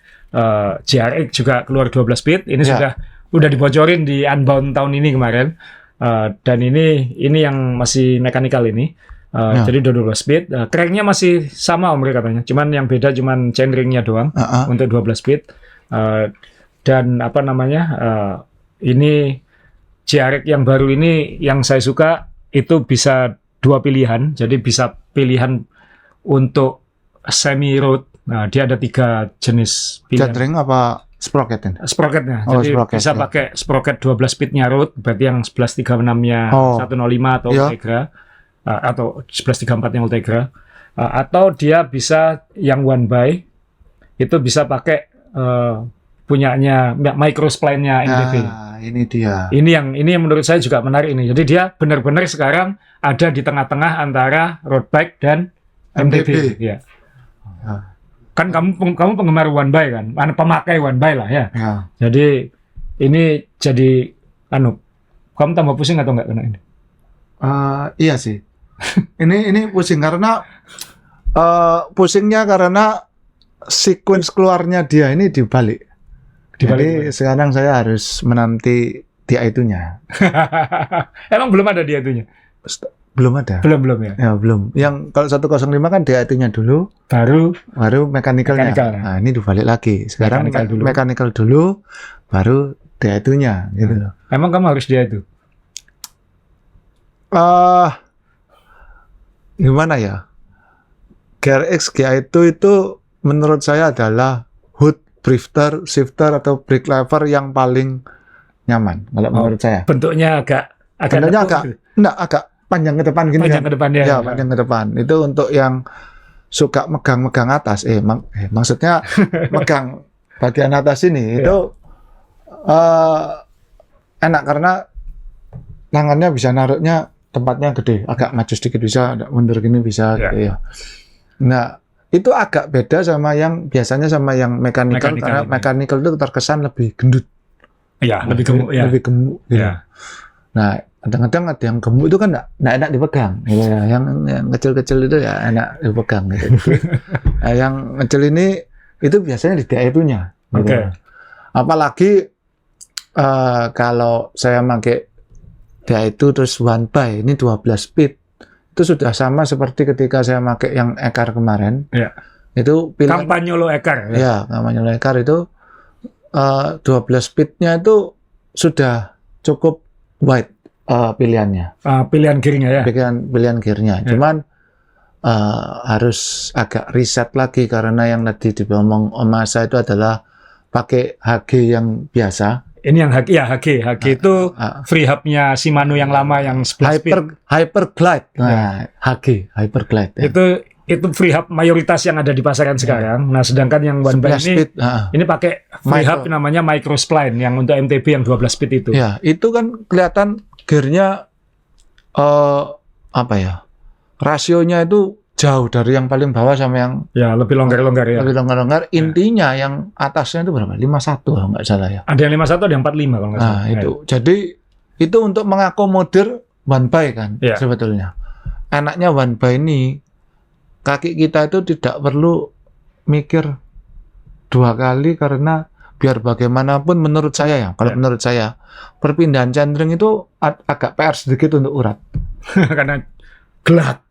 GRX juga keluar 12 speed. Ini sudah dibocorin di Unbound tahun ini kemarin. Dan ini yang masih mechanical ini. Jadi 12 speed. Cranknya masih sama Om Rey katanya. Cuman yang beda cuman chainringnya doang untuk 12 speed. Dan apa namanya? Ini GRX yang baru ini yang saya suka itu bisa 2 pilihan. Jadi bisa pilihan untuk semi road. Nah, dia ada 3 jenis pilihan. Chainring apa sprocket? Sprocketnya. Jadi sprocket, bisa pakai sprocket 12 speednya road, berarti yang 1136-nya 105 atau Ultegra, atau 1134-nya Ultegra, atau dia bisa yang one by, itu bisa pakai punyanya microspline-nya MTB. Ini dia. Ini yang menurut saya juga menarik ini. Jadi dia benar-benar sekarang ada di tengah-tengah antara road bike dan MTB. Ya. Kan kamu penggemar one by kan, pemakai one by lah ya. Jadi ini jadi kamu tambah pusing atau enggak kena ini? Iya sih. ini pusing karena pusingnya karena sequence keluarnya dia ini dibalik. Jadi sekarang saya harus menanti dia itunya. Emang belum ada dia itunya? Belum ada. Belum ya? Ya belum. Yang kalau 105 kan dia itunya dulu. Baru mechanical-nya. Nah ini dibalik lagi. Sekarang mechanical dulu, baru dia itunya. Gitu. Emang kamu harus dia itu? Gimana ya? GRX GA itu menurut saya adalah hood, drifter, shifter atau brake lever yang paling nyaman kalau menurut saya. Bentuknya agak panjang ke depan gini. Panjang ke depan ya. Panjang ke depan. Itu untuk yang suka megang-megang atas. Maksudnya megang bagian atas ini itu enak karena tangannya bisa naruhnya tempatnya gede, agak maju sedikit bisa, mundur gini bisa gitu ya. Nah, itu agak beda sama yang biasanya sama yang mechanical karena mechanical itu terkesan lebih gendut. Iya, lebih gemuk ya. Lebih gemuk gitu. Ya. Nah, kadang-kadang ada yang gemuk itu kan enggak enak dipegang gitu ya. Yang kecil-kecil itu ya enak dipegang gitu. Nah, yang kecil ini itu biasanya di itunya gitu. Apalagi kalau saya pakai dia itu terus one by, ini 12 speed. Itu sudah sama seperti ketika saya pakai yang Ekar kemarin. Ya. Itu pilihan, Kampanye lo Ekar. Ya, kampanye lo Ekar itu 12 speednya itu sudah cukup wide pilihannya. Pilihan gearnya ya. Pilihan gearnya. Ya. Cuman harus agak riset lagi karena yang tadi diomong Om Asa itu adalah pakai HG yang biasa. Ini yang HG ya, HG itu free hub-nya Shimano yang lama yang 11 speed. Hyperglide. Nah, HG Hyperglide. Ya. Itu free hub mayoritas yang ada di pasaran sekarang. Nah, sedangkan yang one by ini pakai free hub namanya Micro Spline yang untuk MTB yang 12 speed itu. Ya, itu kan kelihatan gearnya apa ya? Rasionya itu jauh dari yang paling bawah sama yang lebih longgar-longgar ya. Lebih longgar-longgar. Intinya yang atasnya itu berapa? 51 kalau nggak salah ya. Ada yang 51, ada yang 45 kalau nggak salah. Nah, itu. Jadi itu untuk mengakomodir one by kan sebetulnya. Enaknya one by ini kaki kita itu tidak perlu mikir 2 kali karena biar bagaimanapun menurut saya ya. Kalau menurut saya perpindahan centering itu agak PR sedikit untuk urat. Karena gelap.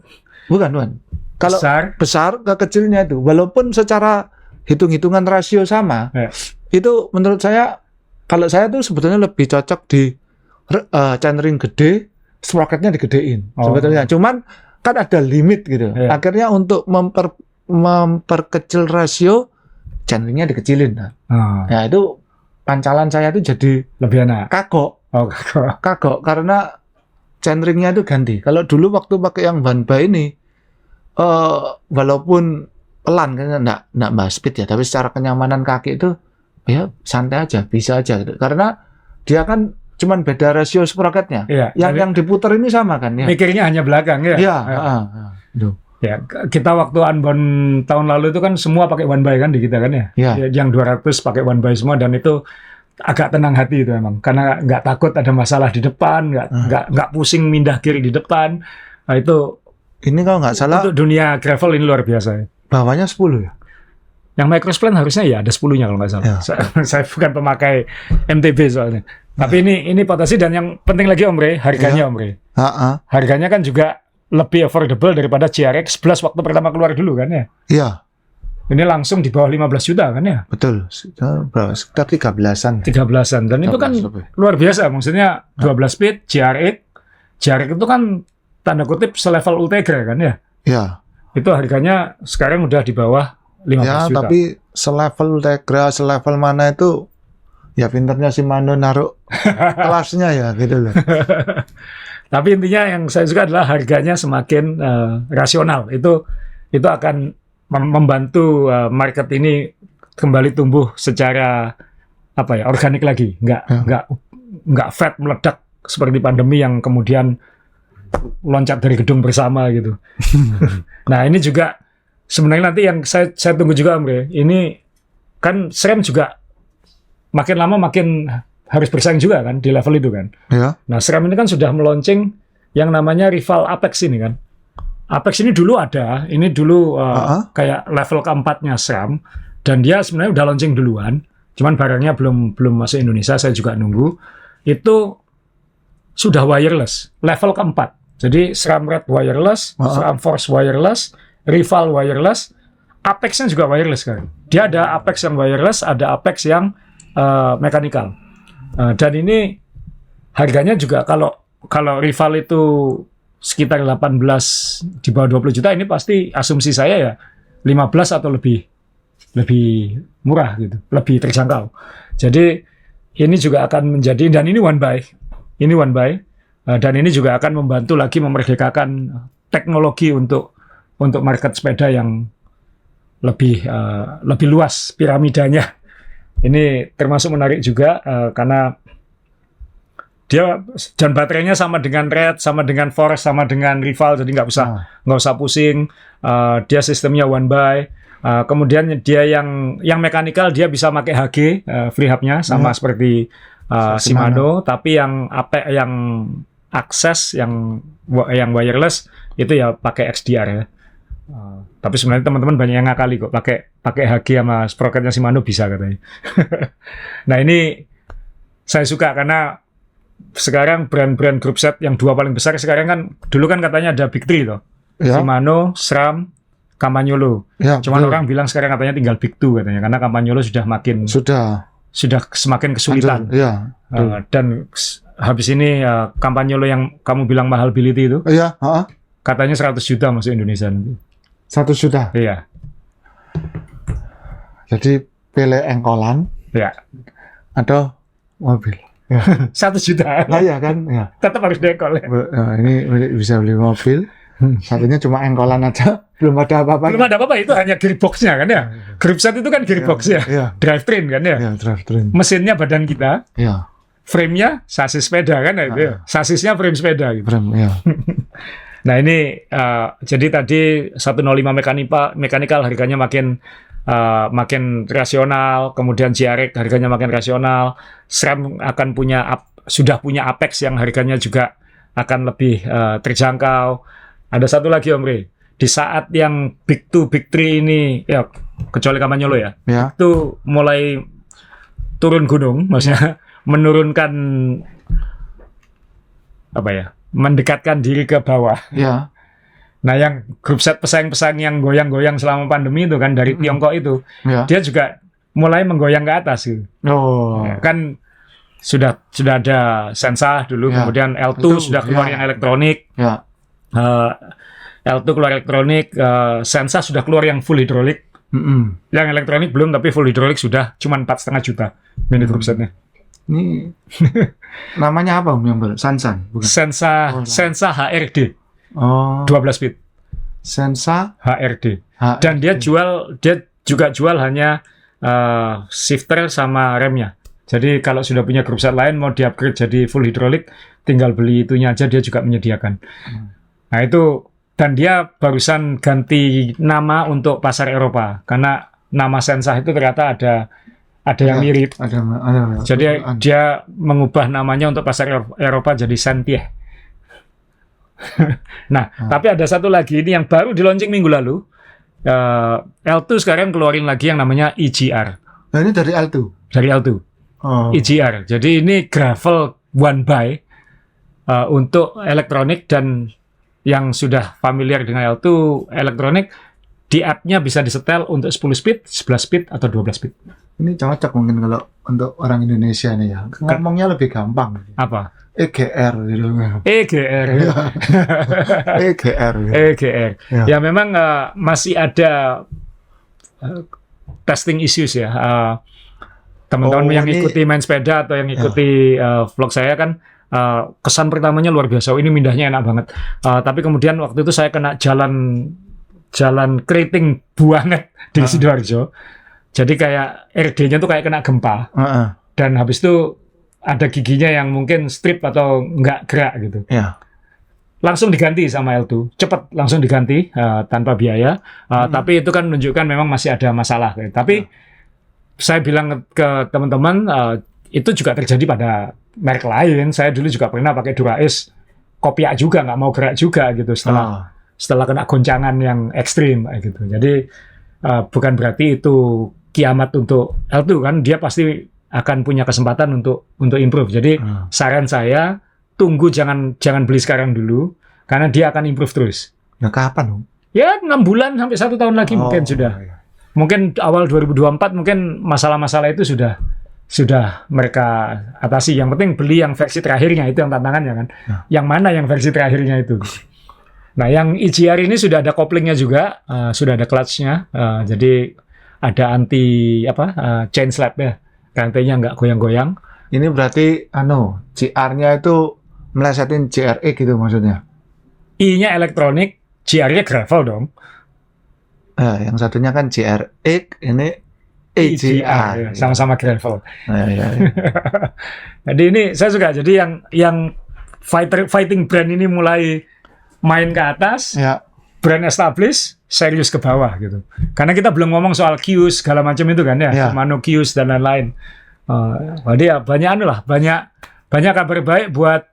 Bukan. Kalau besar ke kecilnya itu, walaupun secara hitung-hitungan rasio sama, itu menurut saya, kalau saya tuh sebetulnya lebih cocok di centering gede, sprocketnya digedein sebetulnya. Cuman kan ada limit gitu. Akhirnya untuk memperkecil rasio, centeringnya dikecilin. Ya itu pancalan saya tuh jadi lebih enak. Kagok karena centeringnya itu ganti. Kalau dulu waktu pakai yang one by ini, walaupun pelan kan nggak bahas speed ya, tapi secara kenyamanan kaki itu ya santai aja, bisa aja gitu. Karena dia kan cuman beda rasio sprocketnya. Yang diputar ini sama kan ya. Mikirnya hanya belakang ya. Ya, kita waktu unbound tahun lalu itu kan semua pakai one by kan di kita kan ya. Yang 200 pakai one by semua dan itu agak tenang hati itu emang karena nggak takut ada masalah di depan, nggak pusing mindah kiri di depan. Nah, itu ini kalau nggak salah untuk dunia gravel ini luar biasa ya. Bawahnya 10 ya. Yang Microspline harusnya ya ada 10-nya kalau nggak salah. Saya bukan pemakai MTB soalnya. Tapi ini potensi dan yang penting lagi Om Re, harganya Om Re. Harganya kan juga lebih affordable daripada GRX 11 waktu pertama keluar dulu kan ya. Iya. Ini langsung di bawah 15 juta kan ya? Betul. Sekitar 13-an. 13-an. Dan itu kan luar biasa. Maksudnya 12 speed, GRX itu kan tanda kutip selevel Ultegra kan ya? Iya. Itu harganya sekarang udah di bawah 15 juta. Tapi selevel Ultegra, selevel mana itu ya pinternya Shimano naruh kelasnya ya gitu loh. Tapi intinya yang saya suka adalah harganya semakin rasional. Itu akan membantu market ini kembali tumbuh secara organik lagi, nggak fat meledak seperti pandemi yang kemudian loncat dari gedung bersama gitu. Nah ini juga sebenarnya nanti yang saya tunggu juga Om Re. Ini kan SRAM juga makin lama makin harus bersaing juga kan di level itu kan. Nah SRAM ini kan sudah meluncing yang namanya rival Apex ini kan. Apex ini dulu ada, ini dulu kayak level keempatnya SRAM dan dia sebenarnya udah launching duluan, cuman barangnya belum masuk Indonesia, saya juga nunggu. Itu sudah wireless, level keempat. Jadi SRAM Red wireless, SRAM Force wireless, Rival wireless, Apex-nya juga wireless kan. Dia ada Apex yang wireless, ada Apex yang mechanical. Dan ini harganya juga kalau Rival itu sekitar 18 di bawah 20 juta, ini pasti asumsi saya ya 15 atau lebih murah gitu, lebih terjangkau. Jadi ini juga akan menjadi, dan ini one by, dan ini juga akan membantu lagi memerdekakan teknologi untuk market sepeda yang lebih luas piramidanya. Ini termasuk menarik juga karena dia dan baterainya sama dengan Red, sama dengan Force, sama dengan Rival, jadi nggak usah pusing. Dia sistemnya one by. Kemudian dia yang mechanical dia bisa pakai HG free hub-nya sama seperti Shimano, tapi yang akses yang wireless itu ya pakai XDR ya. Tapi sebenarnya teman-teman banyak yang ngakali kok pakai HG sama sprocketnya Shimano bisa katanya. Nah ini saya suka karena sekarang brand-brand grup set yang dua paling besar sekarang kan, dulu kan katanya ada Big Three toh. Ya. Shimano, SRAM, Campagnolo. Ya, Cuman betul. orang bilang sekarang katanya tinggal Big Two katanya, karena Campagnolo sudah semakin kesulitan. Ya. Dan habis ini Campagnolo yang kamu bilang mahal Bility itu, Iya, katanya 100 juta masuk Indonesia nanti. 1 juta. Iya. Jadi pilih engkolan Ya. atau mobil. 1 juta. Nah, ya kan? Ya. Tetap harus dekol. Ini bisa beli mobil. Satunya cuma engkolan aja, belum ada apa-apa. Belum ada apa-apa, itu hanya gearbox-nya kan ya. Grup set itu kan gearbox-nya. Iya. Drivetrain kan ya. Ya, drivetrain. Mesinnya badan kita, Ya, frame-nya sasis sepeda kan ya, itu ya. Sasisnya frame sepeda gitu. frame, ya. Nah ini jadi tadi 105 mekanikal harganya makin rasional, kemudian JRX harganya makin rasional, SRAM akan sudah punya Apex yang harganya juga akan lebih terjangkau. Ada satu lagi Om Rey, di saat yang Big Two, Big Three ini ya kecuali Campagnolo ya, Ya. itu mulai turun gunung, maksudnya menurunkan apa ya, mendekatkan diri ke bawah. Ya. Nah, yang grup set pesaing-pesaing yang goyang-goyang selama pandemi itu kan dari Tiongkok itu, Ya. dia juga mulai menggoyang ke atas gitu. Oh. Kan sudah ada Sensa dulu, Ya. kemudian L2 Itu, sudah keluar ya. yang elektronik, Ya. L2 keluar elektronik, Sensa sudah keluar yang full hidrolik, yang elektronik belum, tapi full hidrolik sudah, cuman 4,5 juta mini grup setnya. Ini namanya apa Om yang baru? Sansan, bukan? Sensa HRD. Oh. 12 speed Sensa HRD. HRD. Dan dia juga jual hanya shifter sama remnya. Jadi kalau sudah punya grup set lain mau di-upgrade jadi full hidrolik, tinggal beli itunya aja, dia juga menyediakan. Nah itu, dan dia barusan ganti nama untuk pasar Eropa karena nama Sensa itu ternyata ada yang mirip. Ada. Jadi dia mengubah namanya untuk pasar Eropa jadi Sentie. Nah, tapi ada satu lagi ini yang baru di launching minggu lalu. L2 sekarang keluarin lagi yang namanya EGR. Nah, ini dari L2. Dari L2. Oh. EGR. Jadi ini gravel one by untuk elektronik, dan yang sudah familiar dengan L2 elektronik, di app-nya bisa disetel untuk 10 speed, 11 speed, atau 12 speed. Ini cocok mungkin kalau untuk orang Indonesia nih ya. Ngomongnya lebih gampang. Apa? EGR gitu. EGR. EGR. EGR. Ya. Ya memang masih ada testing issues ya. Teman-teman yang ikuti main sepeda atau yang ikuti vlog saya kan, kesan pertamanya luar biasa. Oh, ini mindahnya enak banget. Tapi kemudian waktu itu saya kena jalan keriting banget di Sidoarjo. Jadi kayak RD-nya tuh kayak kena gempa. Dan habis itu ada giginya yang mungkin strip atau nggak gerak gitu. Ya. Langsung diganti sama L2. Cepat langsung diganti tanpa biaya. Tapi itu kan menunjukkan memang masih ada masalah. Tapi saya bilang ke teman-teman, itu juga terjadi pada merek lain. Saya dulu juga pernah pakai Dura-Ace, kopiak juga, nggak mau gerak juga gitu setelah kena goncangan yang ekstrim gitu. Jadi bukan berarti itu kiamat untuk L2 kan, dia pasti akan punya kesempatan untuk improve. Jadi saran saya, tunggu, jangan beli sekarang dulu, karena dia akan improve terus. Nah, kapan, Om? Ya 6 bulan sampai 1 tahun lagi mungkin sudah. Iya. Mungkin awal 2024 mungkin masalah-masalah itu sudah mereka atasi. Yang penting beli yang versi terakhirnya, itu yang tantangannya kan. Yang mana yang versi terakhirnya itu. Nah, yang EGR ini sudah ada koplingnya juga, sudah ada clutch-nya. Jadi ada anti chain slap ya. Rantainya nggak goyang-goyang. Ini berarti GR-nya itu melesetin JRE gitu maksudnya. I-nya elektronik, GR-nya gravel dong. Yang satunya kan JRX, ini EGR. Ya, sama-sama gravel. Ya. Jadi ini saya suka. Jadi yang fighting brand ini mulai main ke atas, brand established, serius ke bawah gitu. Karena kita belum ngomong soal Qs segala macam itu kan ya, Shimano Qs dan lain-lain. Jadi ya banyak kabar baik buat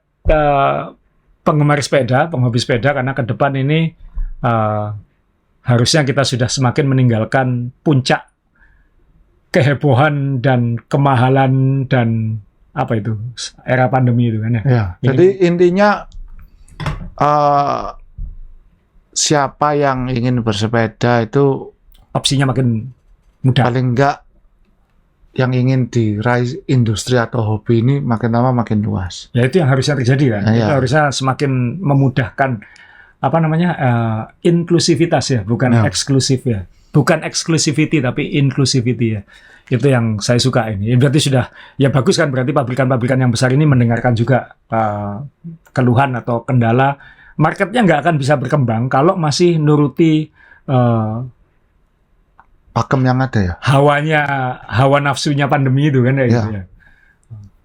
penggemar sepeda, penghobi sepeda, karena ke depan ini harusnya kita sudah semakin meninggalkan puncak kehebohan dan kemahalan dan apa itu era pandemi itu kan ya. Ya, jadi intinya siapa yang ingin bersepeda itu opsinya makin mudah. paling enggak yang ingin diraih industri atau hobi ini makin lama makin luas. Ya itu yang harusnya terjadi kan. Ya. Itu harusnya semakin memudahkan apa namanya inklusivitas ya, bukan Ya. eksklusif ya. Bukan exclusivity tapi inclusivity ya. Itu yang saya suka ini. Berarti sudah ya bagus kan, berarti pabrikan-pabrikan yang besar ini mendengarkan juga keluhan atau kendala. Marketnya nggak akan bisa berkembang kalau masih nuruti Pakem yang ada ya. hawa nafsunya pandemi itu kan ya. Gitu ya.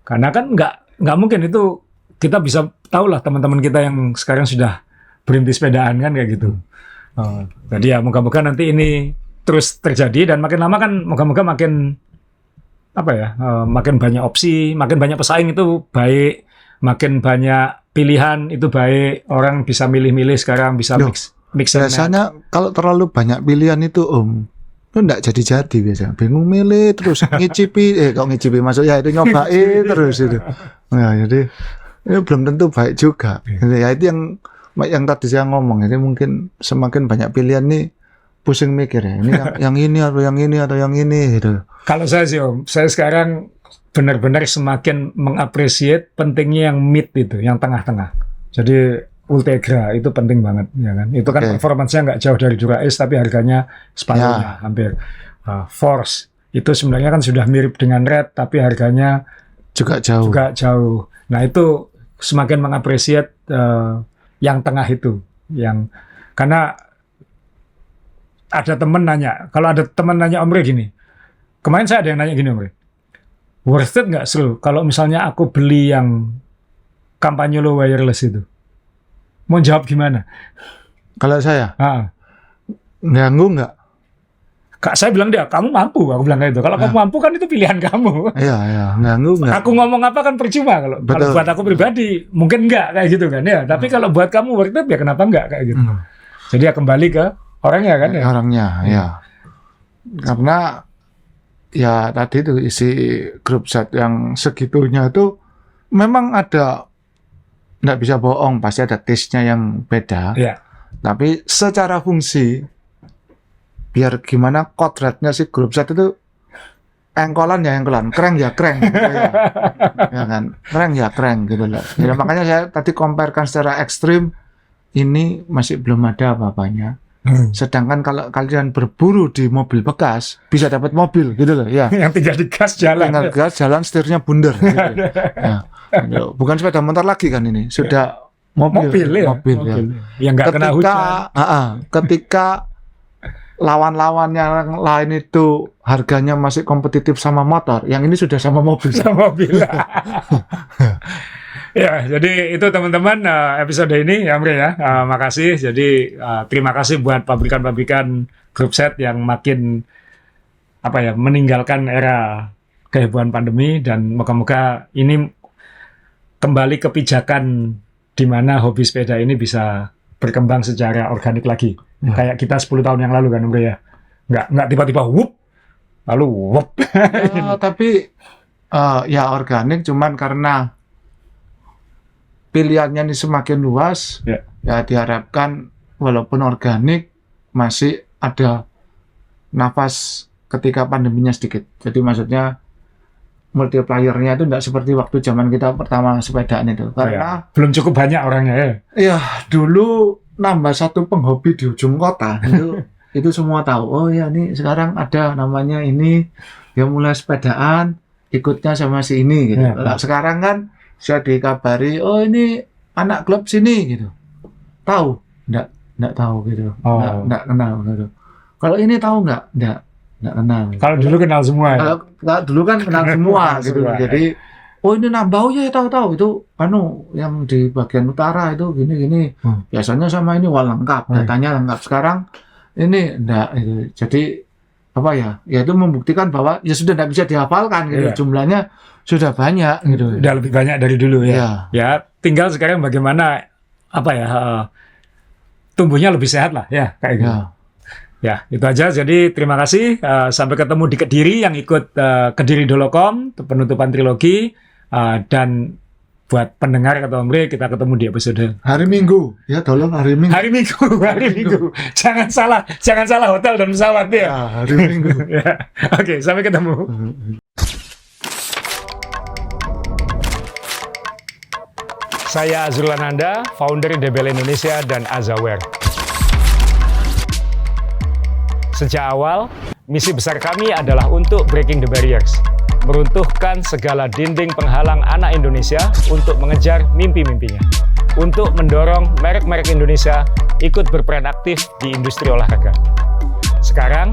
Karena kan nggak mungkin itu, kita bisa tahu lah teman-teman kita yang sekarang sudah berhenti sepedaan kan kayak gitu. Jadi ya moga-moga nanti ini terus terjadi dan makin lama kan moga-moga makin apa ya, makin banyak opsi, makin banyak pesaing itu baik, makin banyak pilihan itu baik, orang bisa milih-milih sekarang, bisa mix and match. Biasanya kalau terlalu banyak pilihan itu itu enggak jadi-jadi biasanya. Bingung milih terus ngicipi kok ngicipi maksudnya itu nyobain terus itu. Nah, jadi ini belum tentu baik juga. Ya itu yang tadi saya ngomong, ini mungkin semakin banyak pilihan nih pusing mikir ya. Ini yang ini atau yang ini atau yang ini gitu. Kalau saya sih Om, saya sekarang benar-benar semakin mengapresiasi pentingnya yang mid itu, yang tengah-tengah. Jadi Ultegra itu penting banget, ya kan? Itu kan performance-nya nggak jauh dari Dura-Ace, tapi harganya separuhnya hampir. Force itu sebenarnya kan sudah mirip dengan Red, tapi harganya juga jauh. Nah itu semakin mengapresiasi yang tengah itu, yang karena ada temen nanya, kalau ada temen nanya Om Re gini, kemarin saya ada yang nanya gini Om Re, worth it nggak Sru kalau misalnya aku beli yang kampanye low wireless itu? Mau jawab gimana? Kalau saya? Ganggu nggak? Kak, saya bilang dia, kamu mampu, aku bilang kayak itu. Kalau kamu mampu kan itu pilihan kamu. Iya, ganggu nggak? Aku ngomong apa kan percuma kalau buat aku pribadi, mungkin nggak kayak gitu kan ya. Tapi kalau buat kamu worth it ya kenapa nggak kayak gitu? Jadi ya kembali ke orangnya kan ya. Orangnya, ya. Karena ya tadi itu isi grup chat yang segitunya itu memang ada, nggak bisa bohong, pasti ada taste-nya yang beda. Iya. Tapi secara fungsi, biar gimana kodratnya si grup chat itu engkolan, kreng ya kreng, gitu ya kan, kreng ya kreng gitu loh. Ya, makanya saya tadi comparekan secara ekstrim, ini masih belum ada apa-apanya. Sedangkan kalau kalian berburu di mobil bekas, bisa dapat mobil gitu loh ya. Yang tinggal digas jalan. Tinggal gas jalan, setirnya bundar. Gitu. Ya. Bukan sepeda motor lagi kan ini, sudah mobil ya. Yang nggak kena hujan. Ketika lawan-lawannya lain itu harganya masih kompetitif sama motor, yang ini sudah sama mobil. Sama mobil. Ya, jadi itu teman-teman episode ini ya Amri ya. Makasih. Jadi terima kasih buat pabrikan-pabrikan grup set yang makin meninggalkan era kehebohan pandemi, dan moga-moga ini kembali ke pijakan di mana hobi sepeda ini bisa berkembang secara organik lagi. Kayak kita 10 tahun yang lalu kan Amri ya. Nggak tiba-tiba whoop lalu whoop. Tapi ya organik, cuman karena pilihannya ini semakin luas, ya diharapkan walaupun organik masih ada nafas ketika pandeminya sedikit. Jadi maksudnya multiplier-nya itu tidak seperti waktu zaman kita pertama sepedaan itu. Karena belum cukup banyak orangnya ya. Iya, dulu nambah satu penghobi di ujung kota itu semua tahu. Oh ya, ini sekarang ada namanya ini, ya mulai sepedaan, ikutnya sama si ini gitu. Sekarang kan saya dikabari, oh ini anak klub sini gitu. Tahu? Enggak tahu gitu. Enggak kenal gitu. Kalau ini tahu enggak kenal. Kalau dulu kenal semua. Kalau dulu kan kenal semua gitu. Jadi oh ini nambah, oh ya tahu itu yang di bagian utara itu gini. Biasanya sama ini lengkap, datanya lengkap. Sekarang ini enggak gitu. Jadi apa ya? Ya itu membuktikan bahwa ya sudah enggak bisa dihafalkan gitu. Jumlahnya sudah banyak gitu. Udah lebih banyak dari dulu ya. Ya, tinggal sekarang bagaimana tumbuhnya lebih sehat lah ya kayak gitu. Ya, itu aja. Jadi terima kasih. Sampai ketemu di Kediri yang ikut Kediri Dolocom penutupan trilogi. Dan buat pendengar kata Omre, kita ketemu di episode Hari Minggu. Ya tolong hari Minggu. hari Minggu. Jangan salah hotel dan pesawat ya. Hari Minggu. Ya. Oke, sampai ketemu. Saya Azrul Ananda, founder DBL Indonesia dan Azaware. Sejak awal, misi besar kami adalah untuk breaking the barriers, meruntuhkan segala dinding penghalang anak Indonesia untuk mengejar mimpi-mimpinya, untuk mendorong merek-merek Indonesia ikut berperan aktif di industri olahraga. Sekarang,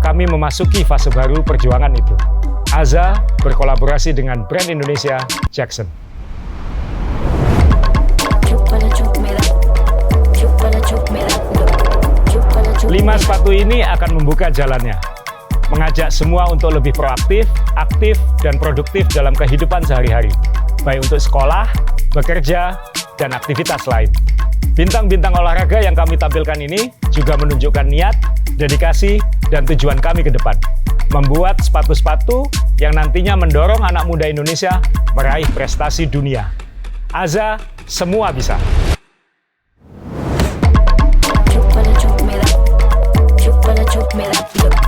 kami memasuki fase baru perjuangan itu. Aza berkolaborasi dengan brand Indonesia, Jackson. 5 sepatu ini akan membuka jalannya, mengajak semua untuk lebih proaktif, aktif, dan produktif dalam kehidupan sehari-hari, baik untuk sekolah, bekerja, dan aktivitas lain. Bintang-bintang olahraga yang kami tampilkan ini juga menunjukkan niat, dedikasi, dan tujuan kami ke depan, membuat sepatu-sepatu yang nantinya mendorong anak muda Indonesia meraih prestasi dunia. Aza, semua bisa. Chup me that.